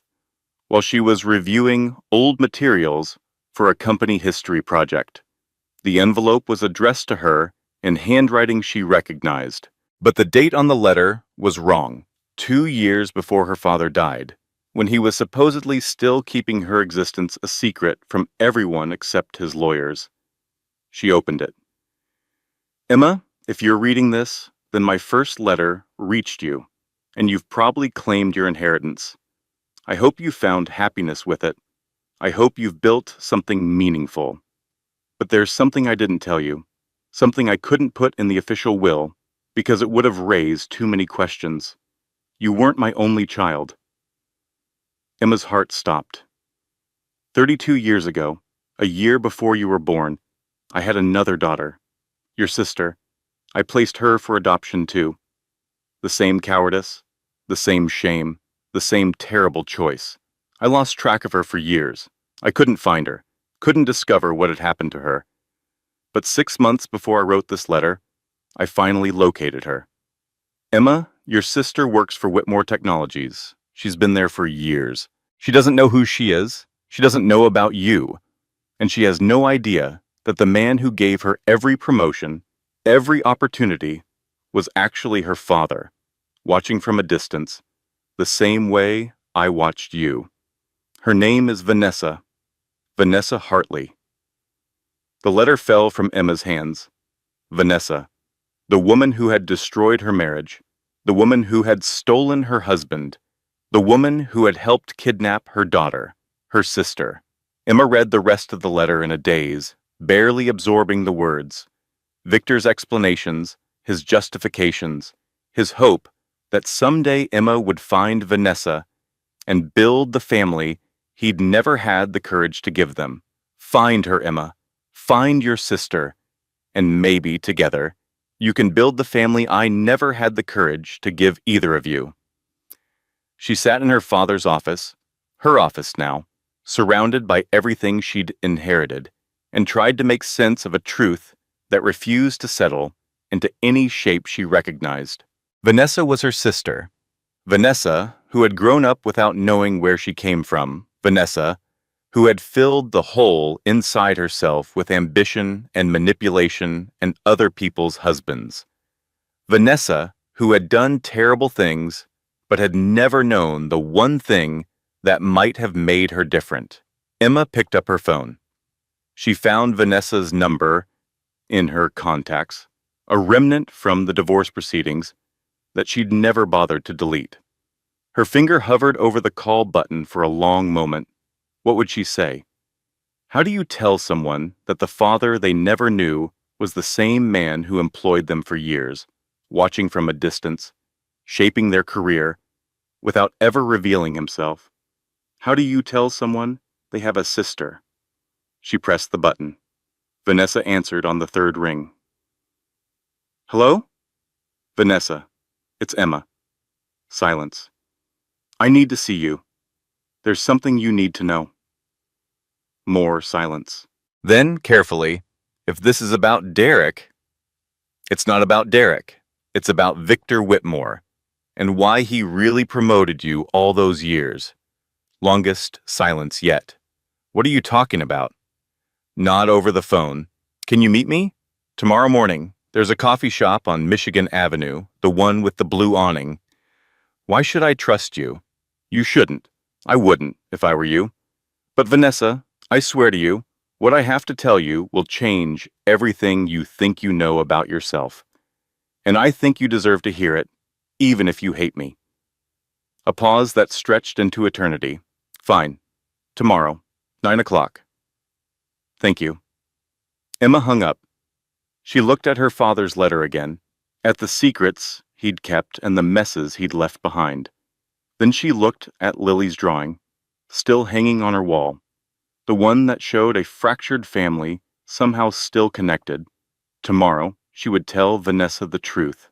while she was reviewing old materials for a company history project. The envelope was addressed to her in handwriting she recognized, but the date on the letter was wrong, 2 years before her father died, when he was supposedly still keeping her existence a secret from everyone except his lawyers. She opened it. Emma, if you're reading this, then my first letter reached you, and you've probably claimed your inheritance. I hope you found happiness with it. I hope you've built something meaningful. But there's something I didn't tell you, something I couldn't put in the official will because it would have raised too many questions. You weren't my only child. Emma's heart stopped. 32 years ago, a year before you were born, I had another daughter, your sister. I placed her for adoption too. The same cowardice, the same shame, the same terrible choice. I lost track of her for years. I couldn't find her, couldn't discover what had happened to her. But 6 months before I wrote this letter, I finally located her. Emma, your sister works for Whitmore Technologies. She's been there for years. She doesn't know who she is. She doesn't know about you. And she has no idea that the man who gave her every promotion, every opportunity, was actually her father, watching from a distance, the same way I watched you. Her name is Vanessa Hartley. The letter fell from Emma's hands. Vanessa, the woman who had destroyed her marriage, the woman who had stolen her husband, the woman who had helped kidnap her daughter, her sister. Emma read the rest of the letter in a daze, barely absorbing the words. Victor's explanations, his justifications, his hope that someday Emma would find Vanessa and build the family he'd never had the courage to give them. Find her, Emma. Find your sister. And maybe together, you can build the family I never had the courage to give either of you. She sat in her father's office, her office now, surrounded by everything she'd inherited, and tried to make sense of a truth that refused to settle into any shape she recognized. Vanessa was her sister. Vanessa, who had grown up without knowing where she came from. Vanessa, who had filled the hole inside herself with ambition and manipulation and other people's husbands. Vanessa, who had done terrible things, but had never known the one thing that might have made her different. Emma picked up her phone. She found Vanessa's number in her contacts, a remnant from the divorce proceedings that she'd never bothered to delete. Her finger hovered over the call button for a long moment. What would she say? How do you tell someone that the father they never knew was the same man who employed them for years, watching from a distance, shaping their career, without ever revealing himself? How do you tell someone they have a sister? She pressed the button. Vanessa answered on the third ring. Hello? Vanessa, it's Emma. Silence. I need to see you. There's something you need to know. More silence. Then, carefully, if this is about Derek, it's not about Derek. It's about Victor Whitmore and why he really promoted you all those years. Longest silence yet. What are you talking about? Not over the phone. Can you meet me? Tomorrow morning. There's a coffee shop on Michigan Avenue, the one with the blue awning. Why should I trust you? You shouldn't. I wouldn't, if I were you. But Vanessa, I swear to you, What I have to tell you will change everything you think you know about yourself. And I think you deserve to hear it, even if you hate me. A pause that stretched into eternity. Fine. Tomorrow, 9 o'clock. Thank you. Emma hung up. She looked at her father's letter again, at the secrets he'd kept and the messes he'd left behind. Then she looked at Lily's drawing, still hanging on her wall, the one that showed a fractured family somehow still connected. Tomorrow, she would tell Vanessa the truth.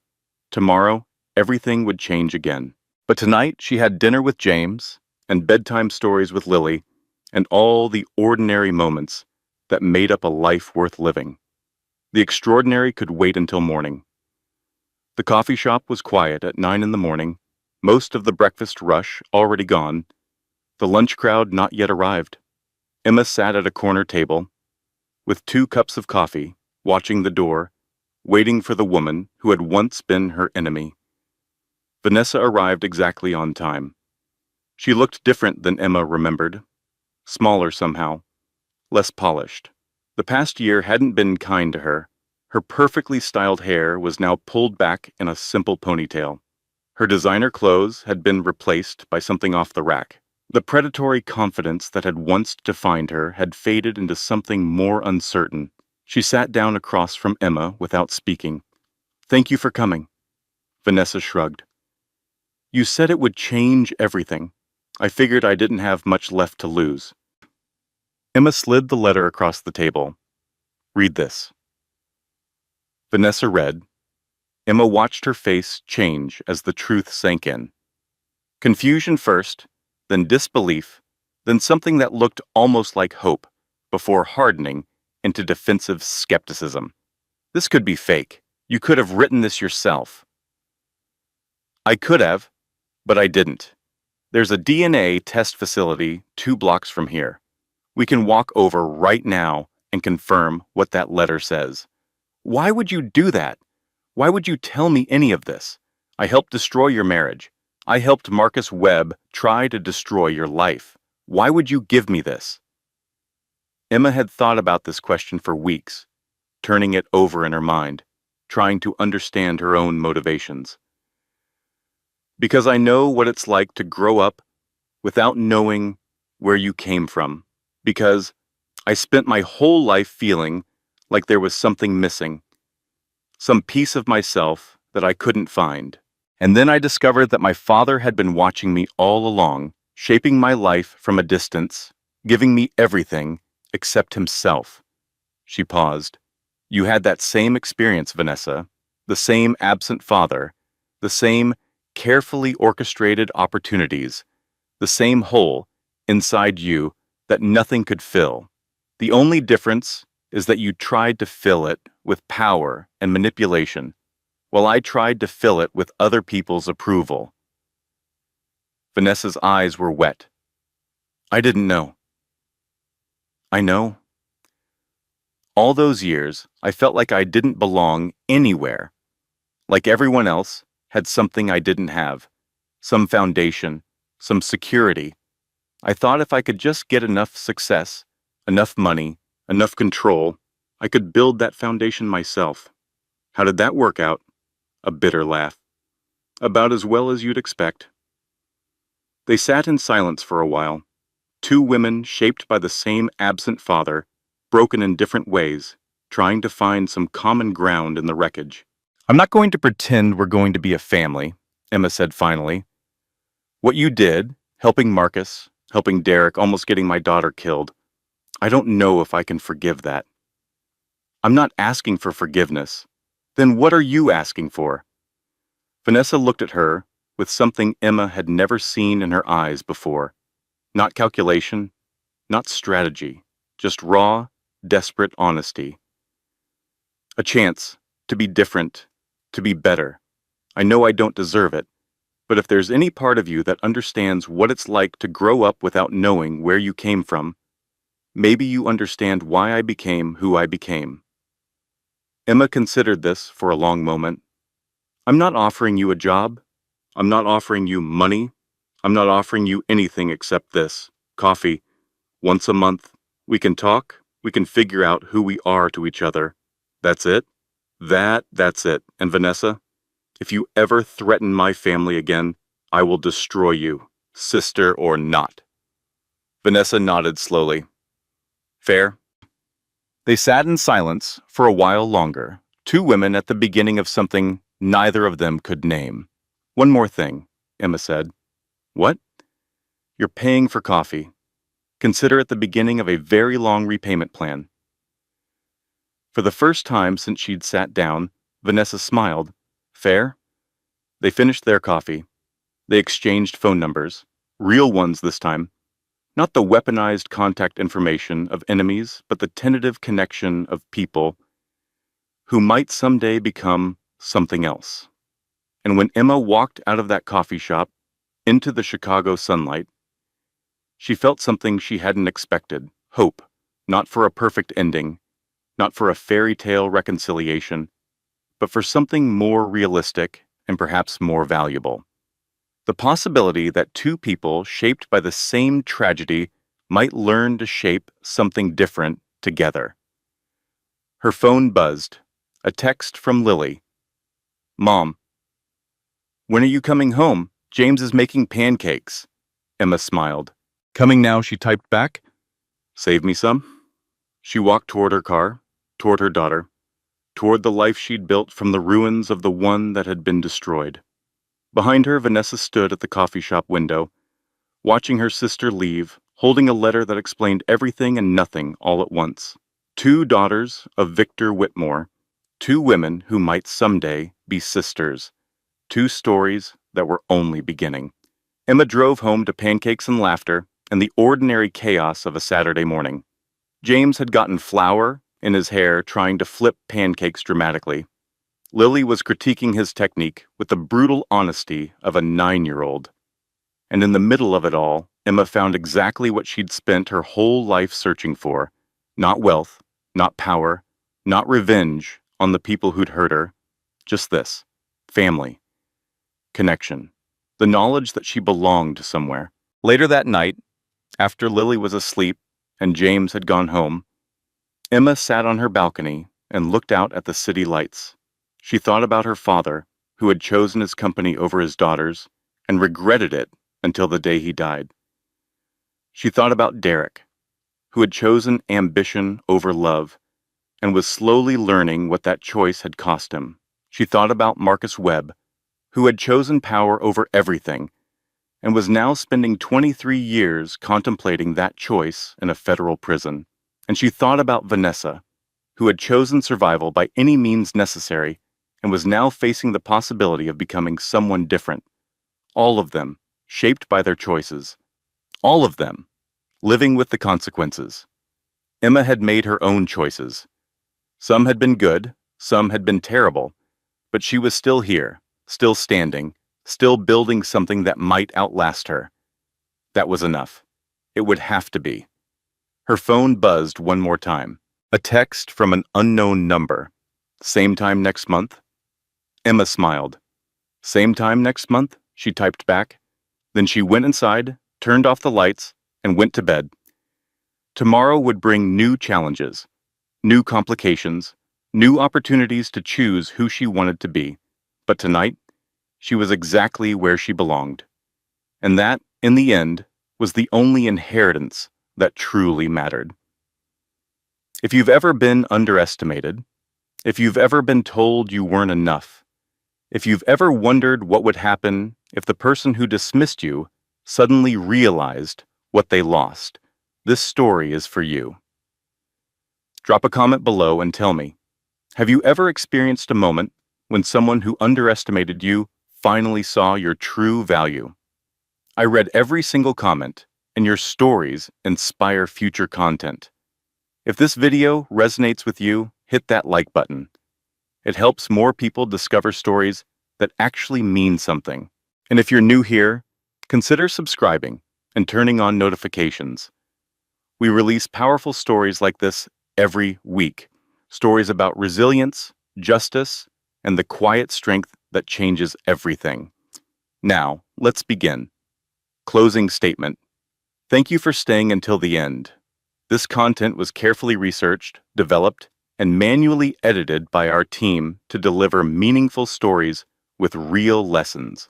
Tomorrow, everything would change again. But tonight, she had dinner with James, and bedtime stories with Lily, and all the ordinary moments that made up a life worth living. The extraordinary could wait until morning. The coffee shop was quiet at 9 in the morning, most of the breakfast rush already gone, the lunch crowd not yet arrived. Emma sat at a corner table, with 2 cups of coffee, watching the door, waiting for the woman who had once been her enemy. Vanessa arrived exactly on time. She looked different than Emma remembered, smaller somehow, less polished. The past year hadn't been kind to her. Her perfectly styled hair was now pulled back in a simple ponytail. Her designer clothes had been replaced by something off the rack. The predatory confidence that had once defined her had faded into something more uncertain. She sat down across from Emma without speaking. "Thank you for coming." Vanessa shrugged. "You said it would change everything. I figured I didn't have much left to lose." Emma slid the letter across the table. "Read this." Vanessa read. Emma watched her face change as the truth sank in. Confusion first, then disbelief, then something that looked almost like hope, before hardening into defensive skepticism. This could be fake. You could have written this yourself. "I could have, but I didn't. There's a DNA test facility 2 blocks from here. We can walk over right now and confirm what that letter says." "Why would you do that? Why would you tell me any of this? I helped destroy your marriage. I helped Marcus Webb try to destroy your life. Why would you give me this?" Emma had thought about this question for weeks, turning it over in her mind, trying to understand her own motivations. "Because I know what it's like to grow up without knowing where you came from. Because I spent my whole life feeling like there was something missing, some piece of myself that I couldn't find. And then I discovered that my father had been watching me all along, shaping my life from a distance, giving me everything except himself." She paused. "You had that same experience, Vanessa, the same absent father, the same carefully orchestrated opportunities, the same hole inside you that nothing could fill. The only difference is that you tried to fill it with power and manipulation, while I tried to fill it with other people's approval." Vanessa's eyes were wet. "I didn't know." "I know. All those years, I felt like I didn't belong anywhere. Like everyone else had something I didn't have, some foundation, some security. I thought if I could just get enough success, enough money, enough control, I could build that foundation myself. How did that work out?" A bitter laugh. "About as well as you'd expect." They sat in silence for a while, 2 women shaped by the same absent father, broken in different ways, trying to find some common ground in the wreckage. "I'm not going to pretend we're going to be a family," Emma said finally. "What you did, helping Marcus, helping Derek, almost getting my daughter killed, I don't know if I can forgive that." "I'm not asking for forgiveness. Then what are you asking for?" Vanessa looked at her with something Emma had never seen in her eyes before. Not calculation, not strategy, just raw, desperate honesty. "A chance to be different, to be better. I know I don't deserve it, but if there's any part of you that understands what it's like to grow up without knowing where you came from, maybe you understand why I became who I became." Emma considered this for a long moment. "I'm not offering you a job. I'm not offering you money. I'm not offering you anything except this, coffee. Once a month, we can talk, We can figure out who we are to each other. That's it? That's it. And Vanessa, if you ever threaten my family again, I will destroy you, sister or not." Vanessa nodded slowly. "Fair?" They sat in silence for a while longer, two women at the beginning of something neither of them could name. "One more thing," Emma said. "What?" "You're paying for coffee. Consider it the beginning of a very long repayment plan." For the first time since she'd sat down, Vanessa smiled. "Fair?" They finished their coffee. They exchanged phone numbers, real ones this time. Not the weaponized contact information of enemies, but the tentative connection of people who might someday become something else. And when Emma walked out of that coffee shop into the Chicago sunlight, she felt something she hadn't expected: hope, not for a perfect ending, not for a fairy tale reconciliation, but for something more realistic and perhaps more valuable. The possibility that two people shaped by the same tragedy might learn to shape something different together. Her phone buzzed. A text from Lily. "Mom, when are you coming home? James is making pancakes." Emma smiled. "Coming now," she typed back. "Save me some?" She walked toward her car, toward her daughter, toward the life she'd built from the ruins of the one that had been destroyed. Behind her, Vanessa stood at the coffee shop window, watching her sister leave, holding a letter that explained everything and nothing all at once. Two daughters of Victor Whitmore, two women who might someday be sisters, two stories that were only beginning. Emma drove home to pancakes and laughter and the ordinary chaos of a Saturday morning. James had gotten flour in his hair trying to flip pancakes dramatically. Lily was critiquing his technique with the brutal honesty of a 9-year-old. And in the middle of it all, Emma found exactly what she'd spent her whole life searching for: not wealth, not power, not revenge on the people who'd hurt her. Just this: family, connection, the knowledge that she belonged somewhere. Later that night, after Lily was asleep and James had gone home, Emma sat on her balcony and looked out at the city lights. She thought about her father, who had chosen his company over his daughters, and regretted it until the day he died. She thought about Derek, who had chosen ambition over love, and was slowly learning what that choice had cost him. She thought about Marcus Webb, who had chosen power over everything, and was now spending 23 years contemplating that choice in a federal prison. And she thought about Vanessa, who had chosen survival by any means necessary, and was now facing the possibility of becoming someone different. All of them shaped by their choices. All of them living with the consequences. Emma had made her own choices. Some had been good, some had been terrible, but she was still here, still standing, still building something that might outlast her. That was enough. It would have to be. Her phone buzzed one more time. A text from an unknown number. "Same time next month?" Emma smiled. "Same time next month?" she typed back. Then she went inside, turned off the lights, and went to bed. Tomorrow would bring new challenges, new complications, new opportunities to choose who she wanted to be. But tonight, she was exactly where she belonged. And that, in the end, was the only inheritance that truly mattered. If you've ever been underestimated, if you've ever been told you weren't enough, if you've ever wondered what would happen if the person who dismissed you suddenly realized what they lost, this story is for you. Drop a comment below and tell me, have you ever experienced a moment when someone who underestimated you finally saw your true value? I read every single comment, and your stories inspire future content. If this video resonates with you, hit that like button. It helps more people discover stories that actually mean something. And if you're new here, consider subscribing and turning on notifications. We release powerful stories like this every week. Stories about resilience, justice, and the quiet strength that changes everything. Now, let's begin. Closing statement. Thank you for staying until the end. This content was carefully researched, developed, and manually edited by our team to deliver meaningful stories with real lessons.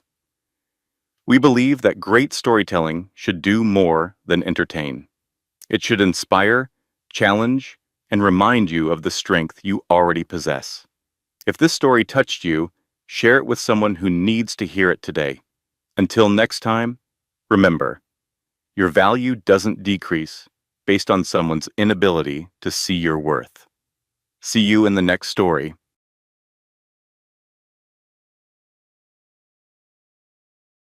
We believe that great storytelling should do more than entertain. It should inspire, challenge, and remind you of the strength you already possess. If this story touched you, share it with someone who needs to hear it today. Until next time, remember, your value doesn't decrease based on someone's inability to see your worth. See you in the next story.